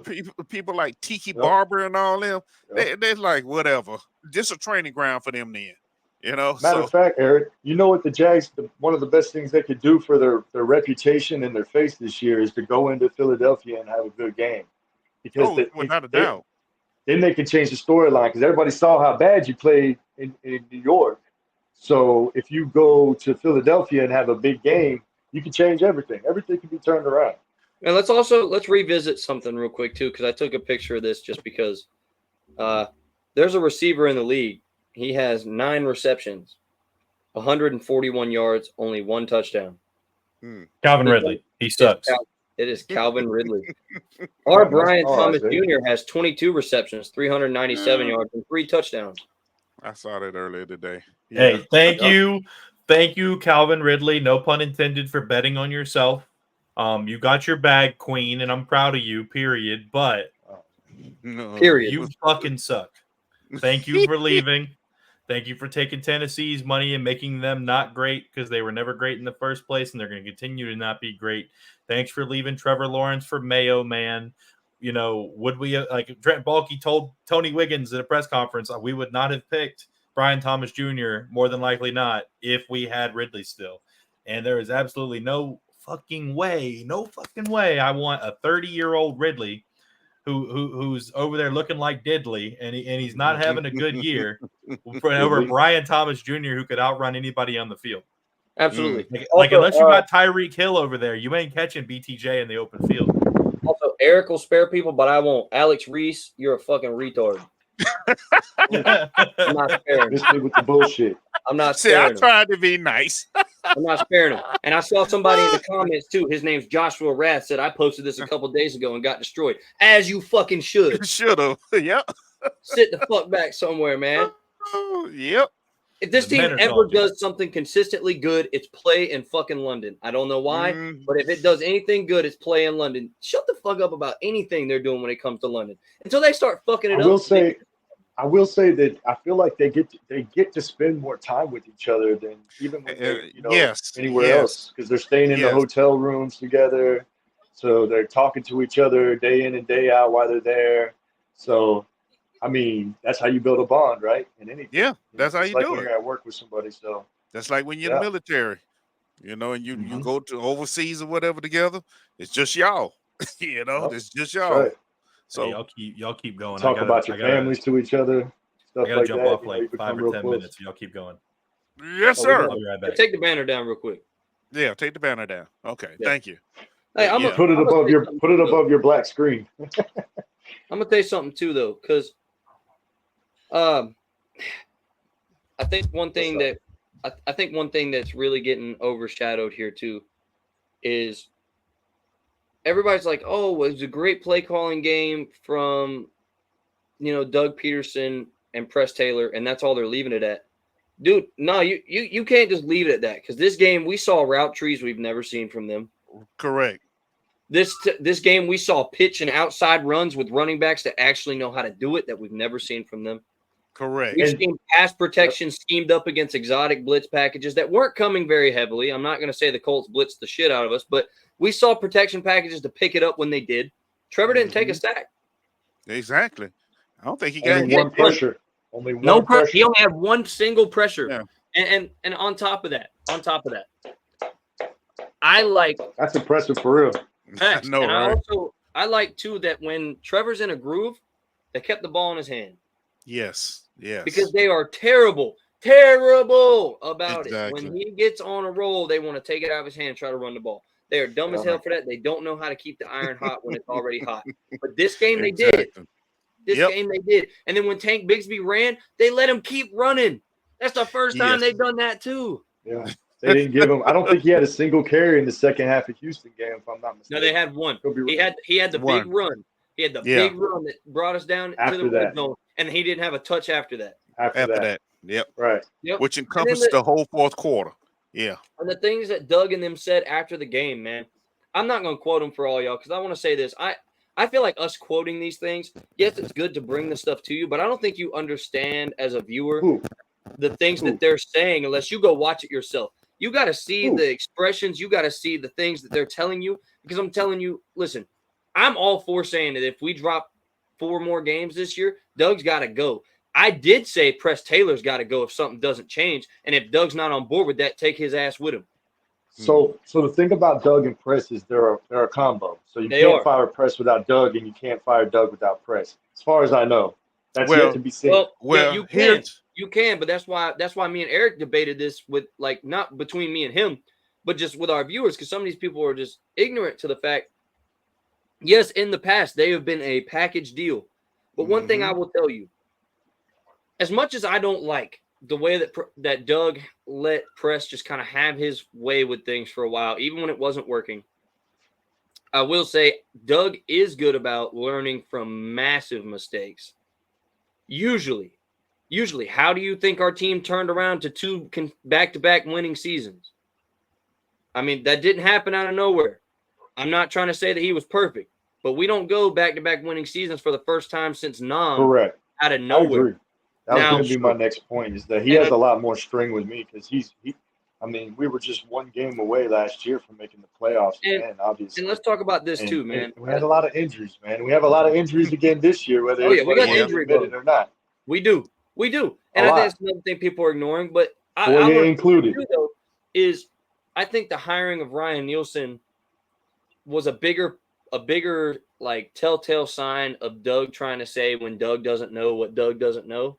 people like Tiki Barber and all them, they're like, whatever. This is a training ground for them then. Matter of fact, Eric, you know what the Jags, one of the best things they could do for their reputation and their face this year is to go into Philadelphia and have a good game. Because without a doubt. Then they can change the storyline because everybody saw how bad you played in New York. So if you go to Philadelphia and have a big game, you can change everything. Everything can be turned around. And let's revisit something real quick too, because I took a picture of this just because there's a receiver in the league. He has 9 receptions, 141 yards, only 1 touchdown. Calvin Ridley. He sucks. It is Calvin Ridley. Our Brian Thomas Jr. has 22 receptions, 397 yards, and 3 touchdowns. I saw that earlier today. Yeah. Hey, thank you. Thank you, Calvin Ridley. No pun intended for betting on yourself. You got your bag, Queen, and I'm proud of you, period. But you fucking suck. Thank you for leaving. Thank you for taking Tennessee's money and making them not great because they were never great in the first place, and they're going to continue to not be great. Thanks for leaving Trevor Lawrence for Mayo, man. Would we like Trent Baalke told Tony Wiggins at a press conference, we would not have picked Brian Thomas Jr. more than likely not if we had Ridley still. And there is absolutely no fucking way I want a 30-year-old Ridley who's over there looking like Diddley and he's not having a good year over Brian Thomas Jr. who could outrun anybody on the field. Absolutely. Like unless you got Tyreek Hill over there, you ain't catching BTJ in the open field. Also, Eric will spare people, but I won't. Alex Reese, you're a fucking retard. I'm not sparing him. With the bullshit. I'm not sparing him. I tried to be nice. I'm not sparing him. And I saw somebody in the comments too. His name's Joshua Rath. Said I posted this a couple days ago and got destroyed. As you fucking should. Should have. Yep. Sit the fuck back somewhere, man. Yep. If this team ever does something consistently good, it's play in fucking London. I don't know why, but if it does anything good, it's play in London. Shut the fuck up about anything they're doing when it comes to London until they start fucking it up. I will say that I feel like they get to spend more time with each other than even when they're anywhere else because they're staying in the hotel rooms together, so they're talking to each other day in and day out while they're there. So, I mean, that's how you build a bond, right? In anything. Yeah, that's how you do it. When you're at work with somebody, so that's like when you're in the military, and you go to overseas or whatever together. It's just y'all, It's just y'all. Right. So y'all keep going. Talk about your families to each other. Stuff I gotta jump off like 5 or 10 minutes. Y'all keep going. Yes, sir. I'll be right back. Take the banner down real quick. Yeah, take the banner down. Okay, thank you. Hey, I'm put it above your black screen. I'm gonna tell you something too, though, because I think one thing that's really getting overshadowed here too is everybody's like, oh, it was a great play calling game from Doug Peterson and Press Taylor, and that's all they're leaving it at. Dude, no, you can't just leave it at that because this game we saw route trees we've never seen from them. Correct. This game we saw pitch and outside runs with running backs that actually know how to do it that we've never seen from them. Correct. We've seen pass protection schemed up against exotic blitz packages that weren't coming very heavily. I'm not going to say the Colts blitzed the shit out of us, but we saw protection packages to pick it up when they did. Trevor didn't take a sack. Exactly. I don't think he got one pressure. Only one no pressure. He only had one single pressure. Yeah. And on top of that, I like that's impressive for real. No, and right? I like too that when Trevor's in a groove, they kept the ball in his hand. Yes. Because they are terrible about it. When he gets on a roll, they want to take it out of his hand and try to run the ball. They are dumb as hell for that. They don't know how to keep the iron hot when it's already hot. But this game they did. Game they did. And then when Tank Bigsby ran, they let him keep running. That's the first time they've done that too. Yeah. They didn't give him. I don't think he had a single carry in the second half of Houston game, if I'm not mistaken. No, they had one. He had the big run. He had the big run that brought us down to the red zone, and he didn't have a touch after that. After that. Yep. Right. Yep. Which encompassed the whole fourth quarter. Yeah. And the things that Doug and them said after the game, man, I'm not going to quote them for all y'all because I want to say this. I feel like us quoting these things, yes, it's good to bring the stuff to you, but I don't think you understand as a viewer the things that they're saying unless you go watch it yourself. You got to see the expressions. You got to see the things that they're telling you because I'm telling you, listen, I'm all for saying that if we drop 4 more games this year, Doug's got to go. I did say Press Taylor's got to go if something doesn't change. And if Doug's not on board with that, take his ass with him. So the thing about Doug and Press is they're a combo. So you can't fire Press without Doug, and you can't fire Doug without Press. As far as I know, that's yet to be seen. Well, you can. You can, but that's why me and Eric debated this with not between me and him, but just with our viewers because some of these people are just ignorant to the fact. Yes, in the past they have been a package deal, but one thing I will tell you, as much as I don't like the way that Doug let Press just kind of have his way with things for a while, even when it wasn't working, I will say Doug is good about learning from massive mistakes. Usually, how do you think our team turned around to 2 back-to-back winning seasons? I mean, that didn't happen out of nowhere. I'm not trying to say that he was perfect, but we don't go back-to-back winning seasons for the first time since Nam out of nowhere. I agree. That was going to be my next point is that he has a lot more string with me because we were just 1 game away last year from making the playoffs again, obviously. And let's talk about this too, man. We had a lot of injuries, man. We have a lot of injuries again this year, whether we got injury admitted or not. We do. And I think that's another thing people are ignoring, but I included. Though, is I think the hiring of Ryan Nielsen was a bigger like telltale sign of Doug trying to say when Doug doesn't know what Doug doesn't know.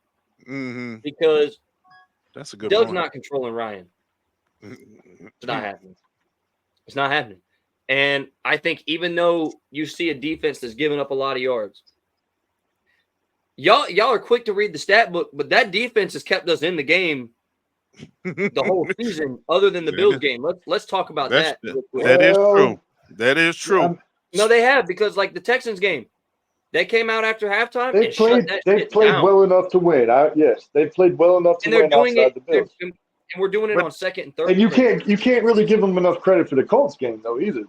Mm-hmm. Because that's a good Doug's point. not controlling Ryan. It's not happening. It's not happening. And I think even though you see a defense that's giving up a lot of yards, y'all are quick to read the stat book, but that defense has kept us in the game the whole season, other than the Bills game. Let's talk about that. That is true. That is true. No, they have because like the Texans game, they came out after halftime. They played well enough to win. Yes, they played well enough to win outside the Bills. And we're doing it on second and third. And you can't really give them enough credit for the Colts game though either.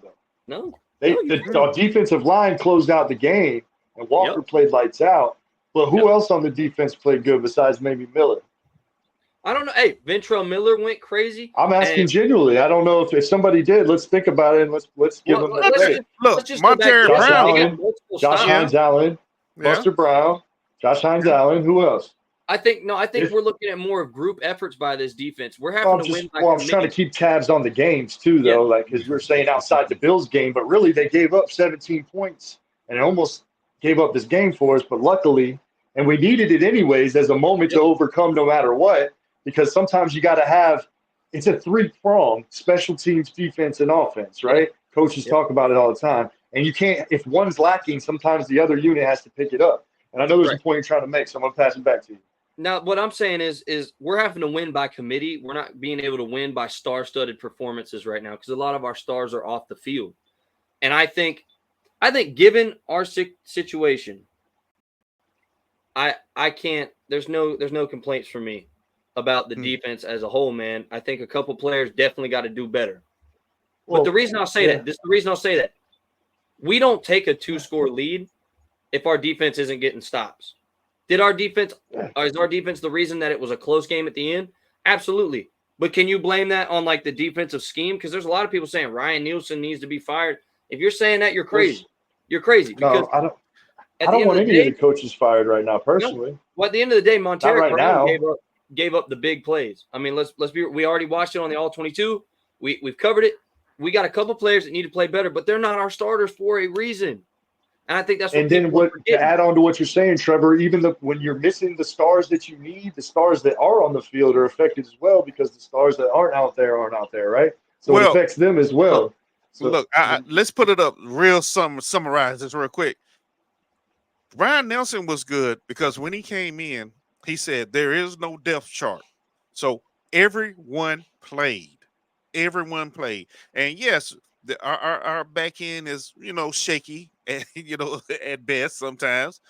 No, the defensive line closed out the game, and Walker played lights out. But who else on the defense played good besides maybe Miller? I don't know. Hey, Ventrell Miller went crazy. I'm asking genuinely. I don't know if somebody did. Let's think about it and let's give them the credit. Look, Montero Brown, Josh Hines Allen, Buster Brown, Josh Hines Allen. Who else? I think we're looking at more of group efforts by this defense. We're having to win. I'm trying to keep tabs on the games too, though, like because we're saying outside the Bills game, but really they gave up 17 points and almost gave up this game for us. But luckily, and we needed it anyways as a moment to overcome no matter what. Because sometimes you got to have – it's a 3-pronged special teams, defense, and offense, right? Coaches talk about it all the time. And you can't – if one's lacking, sometimes the other unit has to pick it up. And I know there's a point you're trying to make, so I'm going to pass it back to you. Now, what I'm saying is we're having to win by committee. We're not being able to win by star-studded performances right now because a lot of our stars are off the field. And I think given our situation, I can't – there's no complaints from me about the defense as a whole, man. I think a couple players definitely got to do better. But the reason I'll say that, we don't take a 2-score lead if our defense isn't getting stops. Is our defense the reason that it was a close game at the end? Absolutely. But can you blame that on like the defensive scheme? Because there's a lot of people saying Ryan Nielsen needs to be fired. If you're saying that, you're crazy. You're crazy. Because no, I don't want any of the coaches fired right now, personally. No. Well, at the end of the day, Montero Brown gave up the big plays. I mean, let's be. We already watched it on the All-22. We've covered it. We got a couple players that need to play better, but they're not our starters for a reason. And I think that's what. And then to add on to what you're saying, Trevor, even when you're missing the stars that you need, the stars that are on the field are affected as well because the stars that aren't out there, right? So it affects them as well. So, look, let's put it up real. Summarize this real quick. Ryan Nielsen was good because when he came in, he said there is no depth chart. So everyone played. Everyone played. And yes, our back end is, shaky, and, at best sometimes.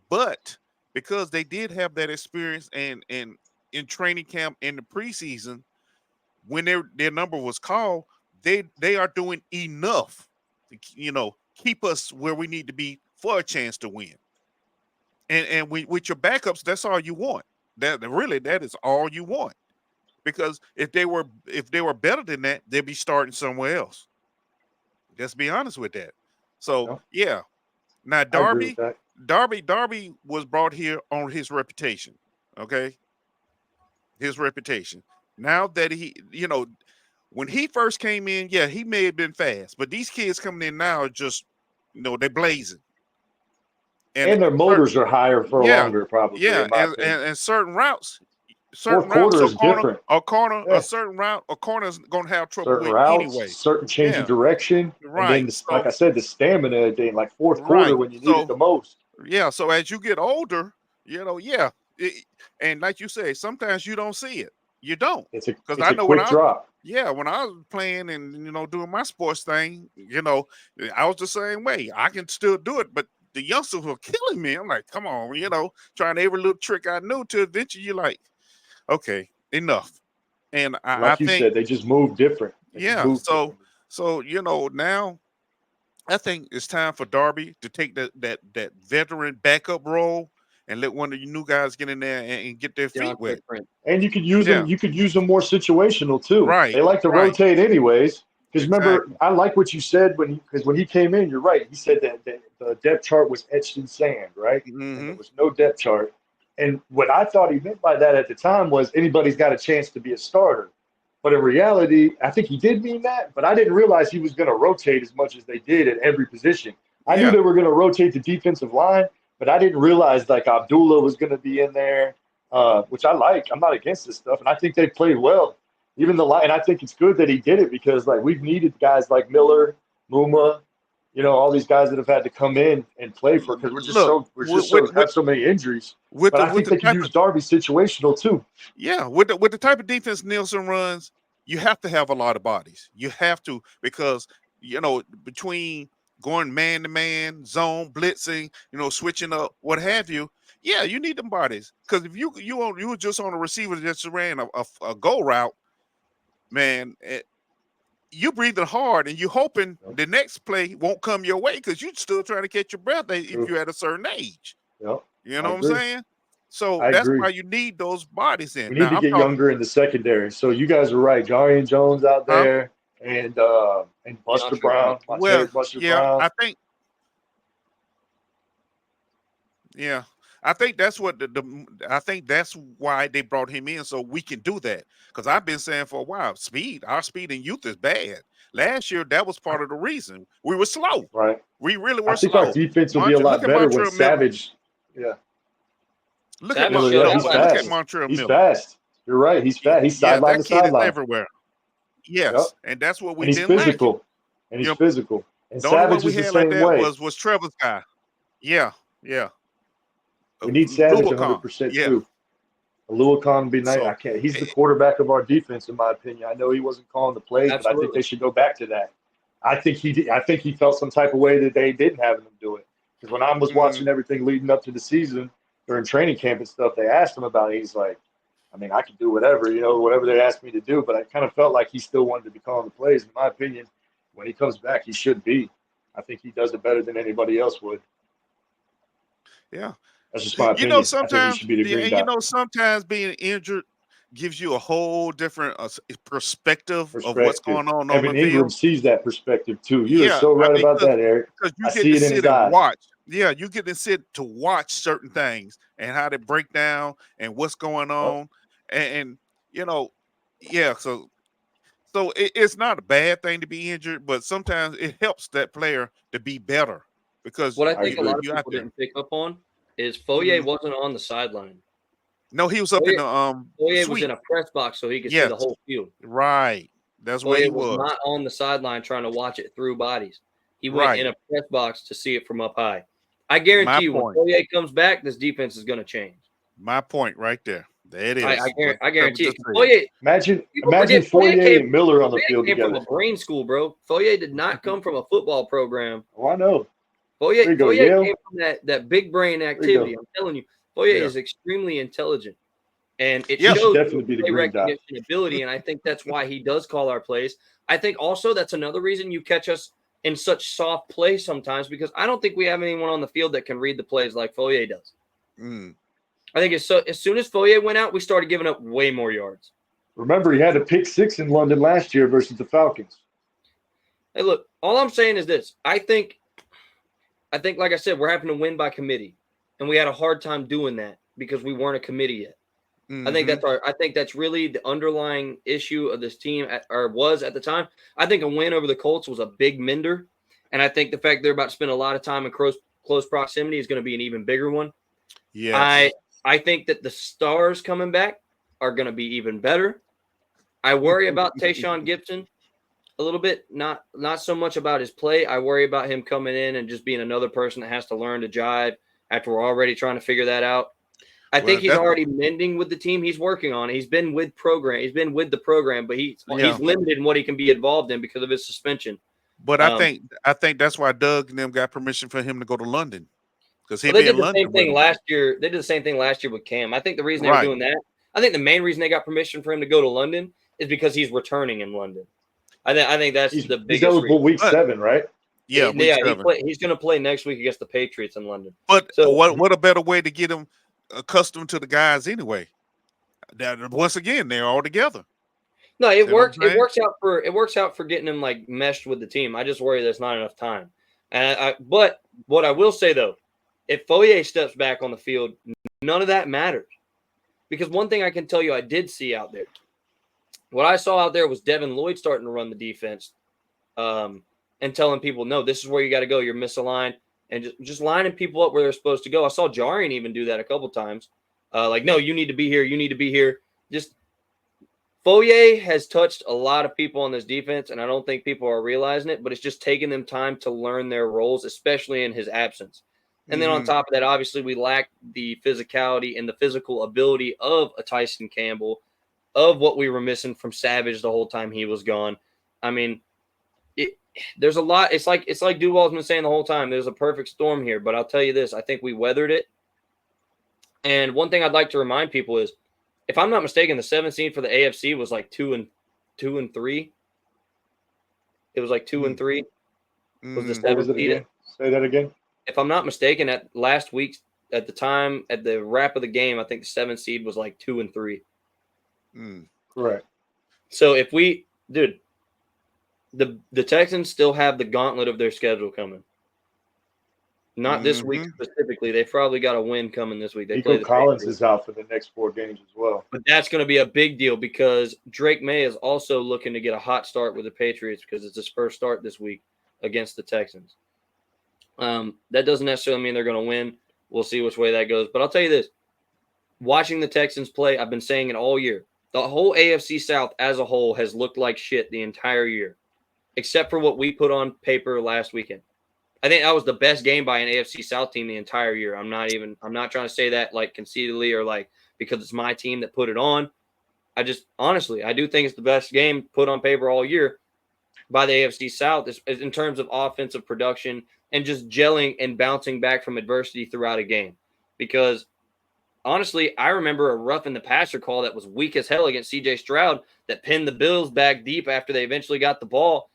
But because they did have that experience and in training camp in the preseason, when their number was called, they are doing enough to, keep us where we need to be for a chance to win. And with your backups, that's all you want. That is all you want. Because if they were better than that, they'd be starting somewhere else. Let's be honest with that. So yeah. Now Darby was brought here on his reputation. Okay. His reputation. Now that he, when he first came in, yeah, he may have been fast, but these kids coming in now are just, they're blazing. And their motors are higher for longer, probably. Yeah, and certain routes. Fourth quarter is different. A certain route, a corner is going to have trouble certain with routes, anyway. Certain change of direction. Right. And then, like I said, the stamina thing, like fourth quarter when you need it the most. Yeah. So as you get older, and like you say, sometimes you don't see it. You don't. It's a quick drop. Yeah, when I was playing and doing my sports thing, I was the same way. I can still do it, but the youngsters were killing me. I'm like, come on, trying every little trick I knew to eventually you're like, okay, enough. And I think, said, they just move different. So now I think it's time for Darby to take that veteran backup role and let one of you new guys get in there and get their feet wet. And you could use them. You could use them more situational too. Right. They like to rotate anyways. Because remember, I like what you said when he came in. You're right. He said that the depth chart was etched in sand, right? Mm-hmm. And there was no depth chart. And what I thought he meant by that at the time was anybody's got a chance to be a starter. But in reality, I think he did mean that. But I didn't realize he was going to rotate as much as they did at every position. I knew they were going to rotate the defensive line, but I didn't realize like Abdullah was going to be in there, which I like. I'm not against this stuff, and I think they played well. Even the line, and I think it's good that he did it because like we've needed guys like Miller, Muma, all these guys that have had to come in and play for because we're have so many injuries. But I think they can use Darby situational too. Yeah, with the type of defense Nielsen runs, you have to have a lot of bodies. You have to because between going man to man, zone blitzing, switching up, what have you. Yeah, you need them bodies because if you were just on a receiver that just ran a go route, man, you breathing hard and you hoping the next play won't come your way because you're still trying to catch your breath if you're at a certain age. Yep. You know what I'm saying? So that's why you need those bodies in. We need to get younger in the secondary. So you guys are right. Jarian Jones out there and Buster Brown. Buster Brown. I think that's what I think that's why they brought him in so we can do that. Because I've been saying for a while, our speed in youth is bad. Last year, that was part of the reason we were slow. Right. We really were slow. I think our defense will be a lot better when Savage. Yeah. Look at Montreal Miller. He's fast. You're right. He's fast. He's sideline to sideline everywhere. Yes, and that's what we did. He's physical. And he's physical. And the Savage only one we is the had same like that way. was Trevor's guy. Yeah. We need Savage 100% too. Luakon would be nice. He's the quarterback of our defense, in my opinion. I know he wasn't calling the plays, but I think they should go back to that. I think he felt some type of way that they didn't have him do it. Because when I was watching everything leading up to the season during training camp and stuff, they asked him about it. He's like, I mean, I can do whatever, whatever they asked me to do. But I kind of felt like he still wanted to be calling the plays. In my opinion, when he comes back, he should be. I think he does it better than anybody else would. Yeah. That's just my opinion. Sometimes sometimes being injured gives you a whole different perspective of what's going on the Evan Ingram field. sees that perspective too. You're so right about that, Eric. Because you get to sit and watch. Yeah, you get to sit to watch certain things and how they break down and what's going on, and So it's not a bad thing to be injured, but sometimes it helps that player to be better because what I think a lot of people didn't pick up on is Foyer wasn't on the sideline. No, he was up in the Foyer was in a press box so he could see the whole field. Right. That's where he was. Not on the sideline trying to watch it through bodies. He went in a press box to see it from up high. I guarantee you when Foyer comes back, this defense is going to change. My point right there. There it is. I guarantee it. Imagine Fourier and Miller on the field came together. From a brain school, bro. Fourier did not come from a football program. Oh, I know. Fourier came from that big brain activity. I'm telling you, Fourier is extremely intelligent, and it shows definitely be the green recognition ability. And I think that's why he does call our plays. I think also that's another reason you catch us in such soft play sometimes, because I don't think we have anyone on the field that can read the plays like Fourier does. I think as soon as Fourier went out, we started giving up way more yards. Remember, he had a pick 6 in London last year versus the Falcons. Hey, look, all I'm saying is this. I think, like I said, we're having to win by committee, and we had a hard time doing that because we weren't a committee yet. I think that's really the underlying issue of this team, or was at the time. I think a win over the Colts was a big mender, and I think the fact they're about to spend a lot of time in close proximity is going to be an even bigger one. Yeah, I think that the stars coming back are going to be even better. I worry about Tayshaun Gibson a little bit, not so much about his play. I worry about him coming in and just being another person that has to learn to jive after we're already trying to figure that out. I think he's already mending with the team. He's working on it. He's been with the program, but he's limited in what he can be involved in because of his suspension. But I think that's why Doug and them got permission for him to go to London, because they did the same thing last year. They did the same thing last year with Cam. I think the reason they were doing that, I think the main reason they got permission for him to go to London is because he's returning in London. I think that's the biggest. He's eligible week 7, right? Yeah, week 7. He's going to play next week against the Patriots in London. But what a better way to get him accustomed to the guys anyway. That once again, they're all together. No, it works. It works out for getting him like meshed with the team. I just worry there's not enough time. But what I will say though, if Fourier steps back on the field, none of that matters, because one thing I can tell you I did see out there. What I saw out there was Devin Lloyd starting to run the defense, and telling people, no, this is where you got to go. You're misaligned. And just lining people up where they're supposed to go. I saw Jarian even do that a couple times. Like, no, you need to be here. You need to be here. Just Fourier has touched a lot of people on this defense, and I don't think people are realizing it, but it's just taking them time to learn their roles, especially in his absence. And then on top of that, obviously, we lack the physicality and the physical ability of a Tyson Campbell, of what we were missing from Savage the whole time he was gone. I mean, there's a lot. It's like Duval's been saying the whole time. There's a perfect storm here, but I'll tell you this: I think we weathered it. And one thing I'd like to remind people is, if I'm not mistaken, the 7th seed for the AFC was like 2 and 3. It was like 2 and 3. Was the 7th seed? Say that again. If I'm not mistaken, at last week's at the wrap of the game, I think the 7th seed was like 2 and 3. Correct. So if the Texans still have the gauntlet of their schedule coming. Not this week specifically. They've probably got a win coming this week. Nico Collins is out for the next 4 games as well. But that's going to be a big deal because Drake May is also looking to get a hot start with the Patriots because it's his first start this week against the Texans. That doesn't necessarily mean they're going to win. We'll see which way that goes. But I'll tell you this. Watching the Texans play, I've been saying it all year. The whole AFC South as a whole has looked like shit the entire year, except for what we put on paper last weekend. I think that was the best game by an AFC South team the entire year. I'm not trying to say that like conceitedly or like because it's my team that put it on. I do think it's the best game put on paper all year by the AFC South in terms of offensive production and just gelling and bouncing back from adversity throughout a game. Because honestly, I remember a roughing the passer call that was weak as hell against CJ Stroud that pinned the Bills back deep after they eventually got the ball.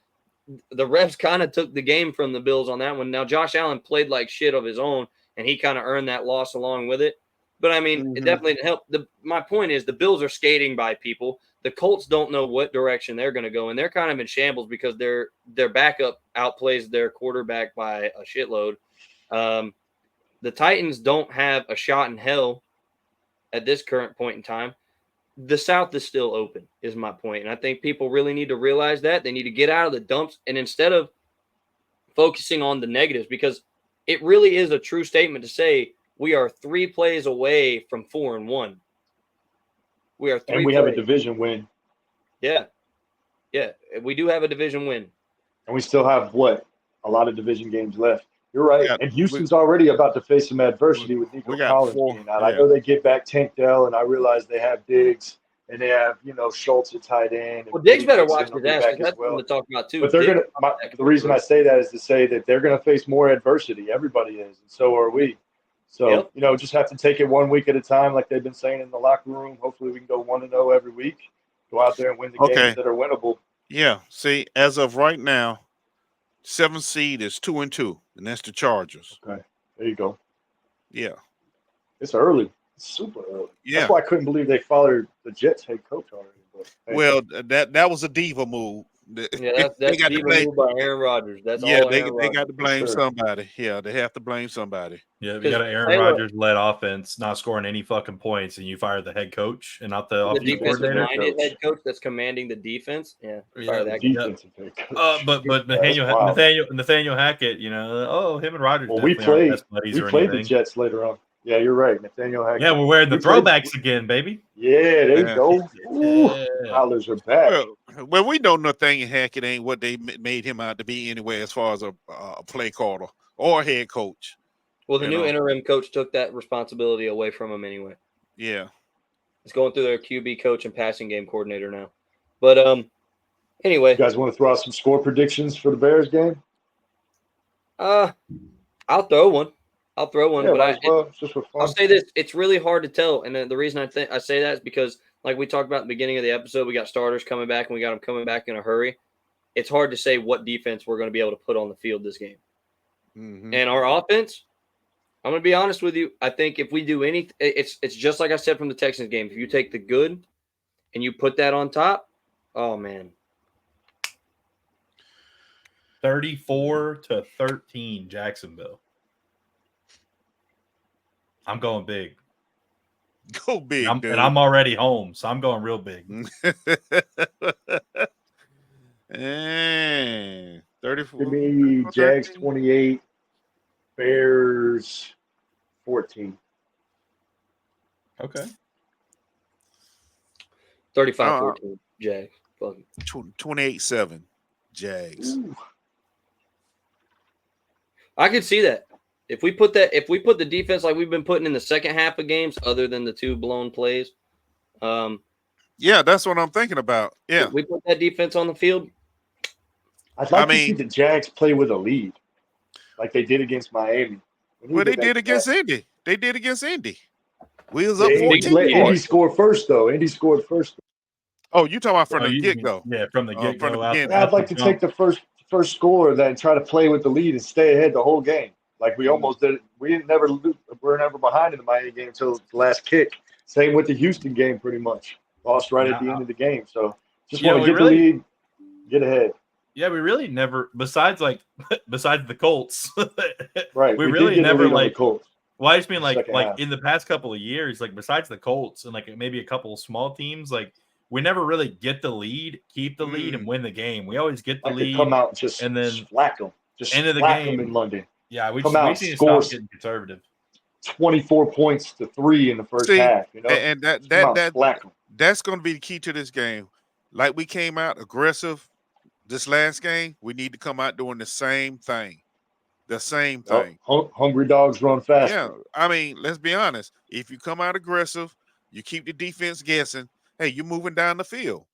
The refs kind of took the game from the Bills on that one. Now, Josh Allen played like shit of his own, and he kind of earned that loss along with it. But, I mean, it definitely didn't help. My point is the Bills are skating by people. The Colts don't know what direction they're going to go, and they're kind of in shambles because their backup outplays their quarterback by a shitload. The Titans don't have a shot in hell at this current point in time. The South is still open, is my point. And I think people really need to realize that. They need to get out of the dumps and instead of focusing on the negatives, because it really is a true statement to say we are 3 plays away from 4-1. We are 3 and we plays. have a division win. Yeah. Yeah, we do have a division win. And we still have, a lot of division games left. You're right. And Houston's already about to face some adversity with Nico Collins being out. I know they get back Tank Dell, and I realize they have Diggs, and they have, Schultz at tight end. Well, Diggs better watch his ass, because that's something to talk about too. But they're going to – the reason I say that is to say that they're going to face more adversity. Everybody is, and so are we. So, just have to take it 1 week at a time, like they've been saying in the locker room. Hopefully we can go 1-0 every week, go out there and win the games that are winnable. Yeah. See, as of right now, 7th seed is 2-2, and that's the Chargers. Okay. There you go. Yeah. It's early. It's super early. Yeah. That's why I couldn't believe they fired the Jets head coach already. But, hey. Well, that was a diva move. Yeah, that's diva move by Aaron Rodgers. That's all they got to blame somebody. Yeah, they have to blame somebody. Yeah, you got an Aaron Rodgers-led offense not scoring any fucking points, and you fire the head coach and not the offensive coordinator. Head coach that's commanding the defense. Yeah, fire that defensive head coach. But Nathaniel Hackett, him and Rodgers. Well, we played the Jets later on. Yeah, you're right. Nathaniel Hackett. Yeah, we're wearing the throwbacks again, baby. Yeah, there you go. Dollars are back. Well, we know Nathaniel Hackett ain't what they made him out to be anyway, as far as a play caller or head coach. Well, the new interim coach took that responsibility away from him anyway. Yeah. It's going through their QB coach and passing game coordinator now. But anyway. You guys want to throw out some score predictions for the Bears game? I'll throw one. But I'll say this: it's really hard to tell, and the reason I say that is because, like we talked about at the beginning of the episode, we got starters coming back, and we got them coming back in a hurry. It's hard to say what defense we're going to be able to put on the field this game. Mm-hmm. And our offense, I'm going to be honest with you. I think if we do anything, it's just like I said from the Texans game. If you take the good and you put that on top, oh man. 34-13, Jacksonville. I'm going big. Go big, and I'm already home, so I'm going real big. 34. Give me Jags 28, Bears 14. Okay. 35-14, Jags. 28-7, Jags. Ooh. I could see that. If we put the defense like we've been putting in the second half of games, other than the 2 blown plays, yeah, that's what I'm thinking about. Yeah, if we put that defense on the field. I'd like to see the Jags play with a lead, like they did against Miami. Well, they did against Indy. They did against Indy. We was up 14. Indy scored first, though. Indy scored first. Oh, you talking about from the get-go? Yeah, from the get-go. I'd like to take the first score then try to play with the lead and stay ahead the whole game. Like we almost did. We're never behind in the Miami game until the last kick. Same with the Houston game, pretty much. Lost right at the end of the game. So just want to get the lead, get ahead. Yeah, we really never, besides the Colts, right? We really never the Colts. Well, I just mean like in the past couple of years, like besides the Colts and like maybe a couple of small teams, like we never really get the lead, keep the lead, and win the game. We always get the lead, come out and then whack them, just end of the game in London. Yeah, we need to stop getting conservative. 24 points to 3 in the first half. And that's going to be the key to this game. Like we came out aggressive this last game, we need to come out doing the same thing. The same thing. Hungry dogs run fast. Yeah, I mean, let's be honest. If you come out aggressive, you keep the defense guessing. Hey, you're moving down the field.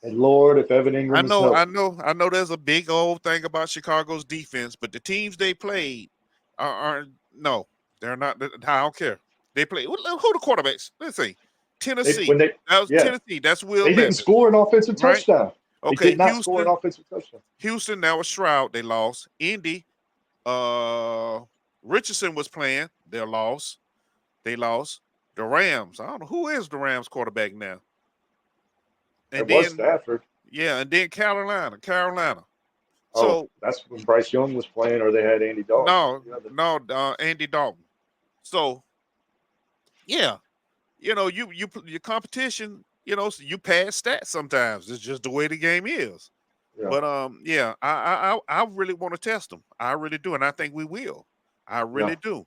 And Lord, if Evan Ingram I know there's a big old thing about Chicago's defense, but the teams they played they're not. I don't care. They play who the quarterbacks? Let's see. Tennessee. Tennessee. That's Will. They didn't score an offensive touchdown. Okay, they did not score an offensive touchdown. Houston, that was Stroud. They lost. Indy, Richardson was playing. They lost. The Rams. I don't know who is the Rams quarterback now. And then Stafford. Yeah, and then Carolina. So that's when Bryce Young was playing, or they had Andy Dalton. No, Andy Dalton. So, yeah, your competition. You pass stats sometimes. It's just the way the game is. Yeah. But I really want to test them. I really do, and I think we will. I really do.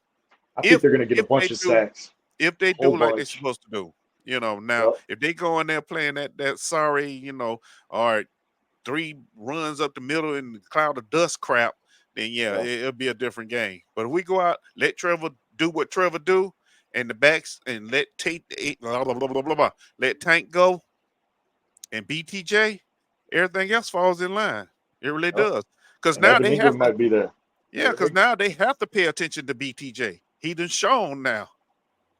I think they're going to get a bunch of sacks. If they do like they're supposed to do. Now if they go in there playing that sorry, all right, 3 runs up the middle in the cloud of dust crap, then it'll be a different game. But if we go out, let Trevor do what Trevor do, and the backs, and let let Tank go, and BTJ, everything else falls in line. It really does. Because now they have might be there. Yeah, because now they have to pay attention to BTJ. He done shown now.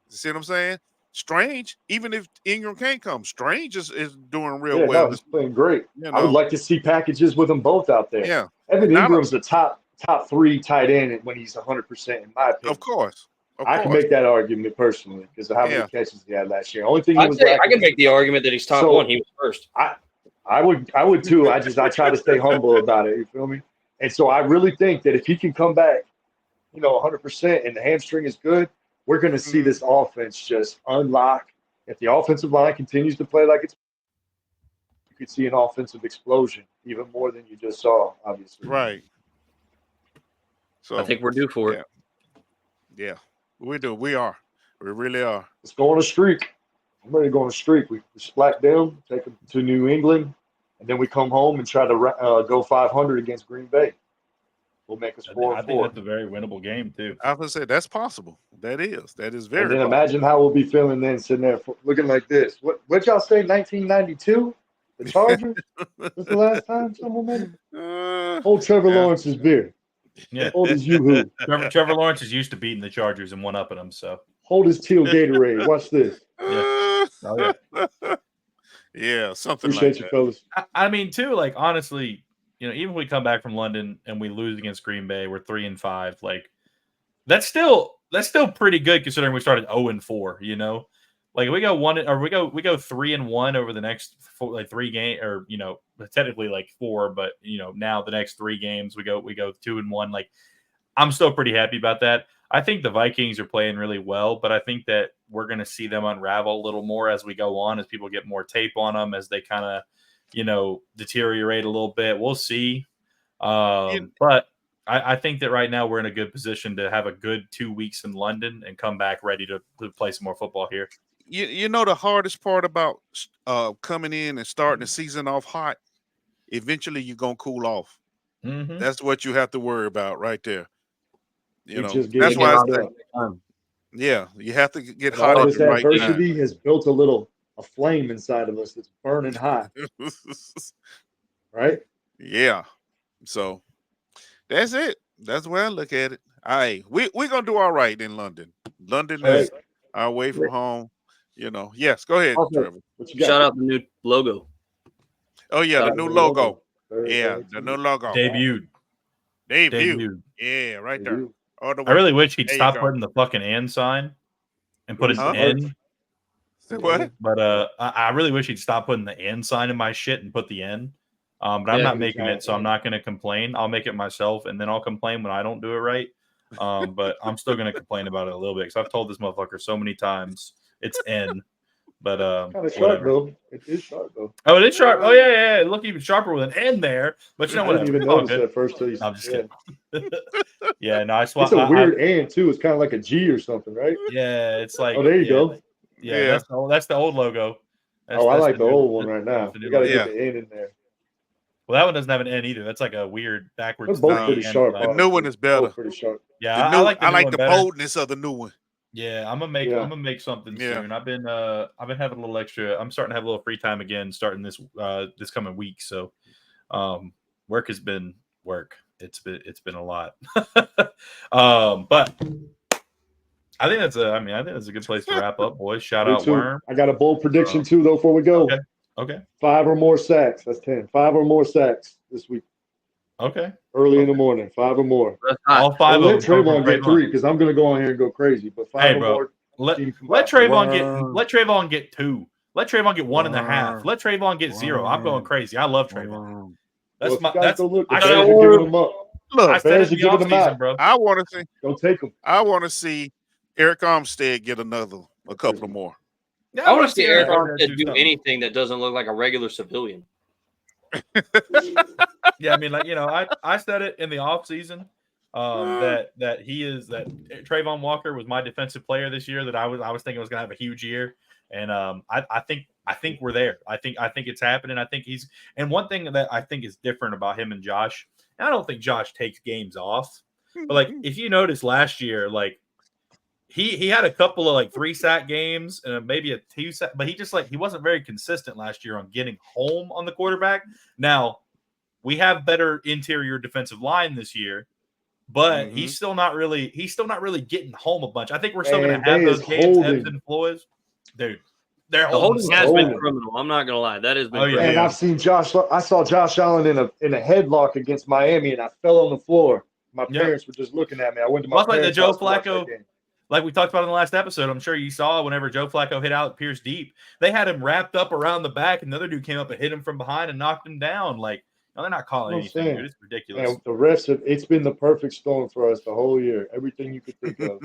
You see what I'm saying? Strange, even if Ingram can't come, Strange is doing real well. No, he's playing great. I would like to see packages with them both out there. Yeah. Evan Ingram's the top 3 tight end when he's 100%, in my opinion. Of course. I can make that argument personally because of how many catches he had last year. Only thing I can make the argument that he's top 1. He was first. I would too. I try to stay humble about it. You feel me? And so I really think that if he can come back, 100%, and the hamstring is good, we're going to see this offense just unlock. If the offensive line continues to play like it's, you could see an offensive explosion even more than you just saw, obviously. Right. So I think we're due for it. Yeah, we do. We are. We really are. Let's go on a streak. I'm ready to go on a streak. We splat them, take them to New England, and then we come home and try to go 500 against Green Bay. We'll make us 4-4. I think that's a very winnable game too. I was gonna say that's possible. That is very. And then possible. imagine how we'll be feeling then, sitting there looking like this. What y'all say? 1992, the Chargers. What's the last time someone made it? Hold Trevor Lawrence's beer. Yeah. Hold his Yoo-hoo. Trevor Lawrence is used to beating the Chargers and one up at them. So hold his Teal Gatorade. Watch this. Yeah. Oh, yeah. Yeah, something Appreciate like you, that. fellas. I mean, too, like honestly, even if we come back from London and we lose against Green Bay, we're 3-5. Like that's still pretty good considering we started 0-4. Like we go 3-1 over the next 3 games, or technically like 4, but now the next 3 games we go 2-1. Like I'm still pretty happy about that. I think the Vikings are playing really well, but I think that we're going to see them unravel a little more as we go on, as people get more tape on them, as they kind of deteriorate a little bit. We'll see. But I think that right now we're in a good position to have a good 2 weeks in London and come back ready to play some more football here. The hardest part about coming in and starting the season off hot, eventually you're going to cool off. Mm-hmm. That's what you have to worry about right there. That's why I say, you have to get hot. All this adversity has built a flame inside of us that's burning hot. Right? Yeah. So that's it. That's the way I look at it. We're gonna do all right in London. London is our way from home. Yes, go ahead, Trevor. Shout out the new logo. Oh yeah, the new logo. Yeah, the new logo. Debuted. Yeah, right there. I really wish he'd stop putting the fucking "and" sign and put his "N." What? But I really wish he'd stop putting the "and" sign in my shit and put the "N." But I'm not making it, so I'm not going to complain. I'll make it myself, and then I'll complain when I don't do it right. But I'm still going to complain about it a little bit because I've told this motherfucker so many times it's "N." But kind of sharp though. It is sharp though. Oh, it is sharp. Oh yeah. It look even sharper with an "N" there. But you know what? I didn't even notice that first till you said. I'm just kidding. Yeah, no, I swapped. It's a weird "and" too. It's kind of like a G or something, right? Yeah, it's like. Oh, there you go. Yeah, that's the old logo. I like the old one right now. You got to get the N in there. Well, that one doesn't have an N either. That's like a weird backwards. They're both pretty sharp. The new one is better. Pretty sharp. Yeah, I like the boldness of the new one. Yeah, I'm gonna make something soon. I've been having a little extra. I'm starting to have a little free time again, starting this coming week. So, work has been work. It's been a lot. But I think that's a good place to wrap up, boys. Shout out Worm. I got a bold prediction too, though. Before we go, okay. 5 or more sacks. That's 10. 5 or more sacks this week. Okay. Early in the morning, 5 or more. All 5 let Trayvon get 3 because I'm going to go on here and go crazy. But 5 or more. Let Trayvon get 2. Let Trayvon get 1.5. Let Trayvon get 0. I'm going crazy. I love Trayvon. Look, I said it in the offseason, bro. I want to see. Don't take him. I want to see Eric Armstead get a couple more. I want to see Eric Armstead do anything that doesn't look like a regular civilian. Yeah, I mean, I said it in the offseason that Trayvon Walker was my defensive player this year. That I was thinking was going to have a huge year, and I think we're there. I think it's happening. I think and one thing that I think is different about him and Josh And I don't think Josh takes games off. But, like, if you notice last year, like, he had a couple of, like, 3-sack games and maybe a 2-sack, but he wasn't very consistent last year on getting home on the quarterback. Now, we have better interior defensive line this year, but he's still not really getting home a bunch. I think we're still going to have those games, ebbs and flows. Dude, the holding has been criminal. I'm not going to lie. That has been criminal. And I've seen I saw Josh Allen in a headlock against Miami, and I fell on the floor. My parents were just looking at me. I went to my parents' like the Joe Flacco. Like we talked about in the last episode, I'm sure you saw whenever Joe Flacco hit Alec Pierce deep, they had him wrapped up around the back, and the other dude came up and hit him from behind and knocked him down. Like, no, they're not calling anything, dude. It's ridiculous. Man, the refs it's been the perfect storm for us the whole year. Everything you could think of.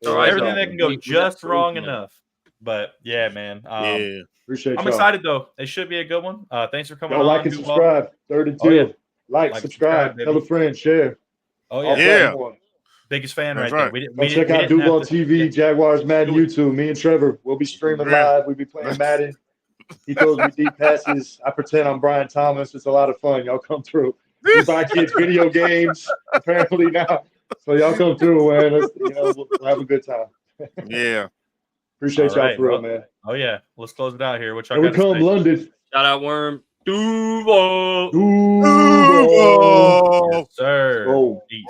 Everything that can go just wrong enough. But yeah, man. Appreciate I'm excited though. It should be a good one. Thanks for coming on. Like and subscribe. 3rd and Teal. Like, subscribe, tell a friend, share. Oh yeah. Biggest fan right there. Check out Duval TV, Jaguars, Madden, YouTube. Me and Trevor, we'll be streaming live. We'll be playing Madden. He throws me deep passes. I pretend I'm Brian Thomas. It's a lot of fun. Y'all come through. We buy kids video games apparently now. So y'all come through, man. We'll have a good time. Yeah. Appreciate y'all for real, man. Oh yeah. Let's close it out here. Here we come, London. Shout out Worm. Duval. Duval. Yes, sir. Oh. Peace.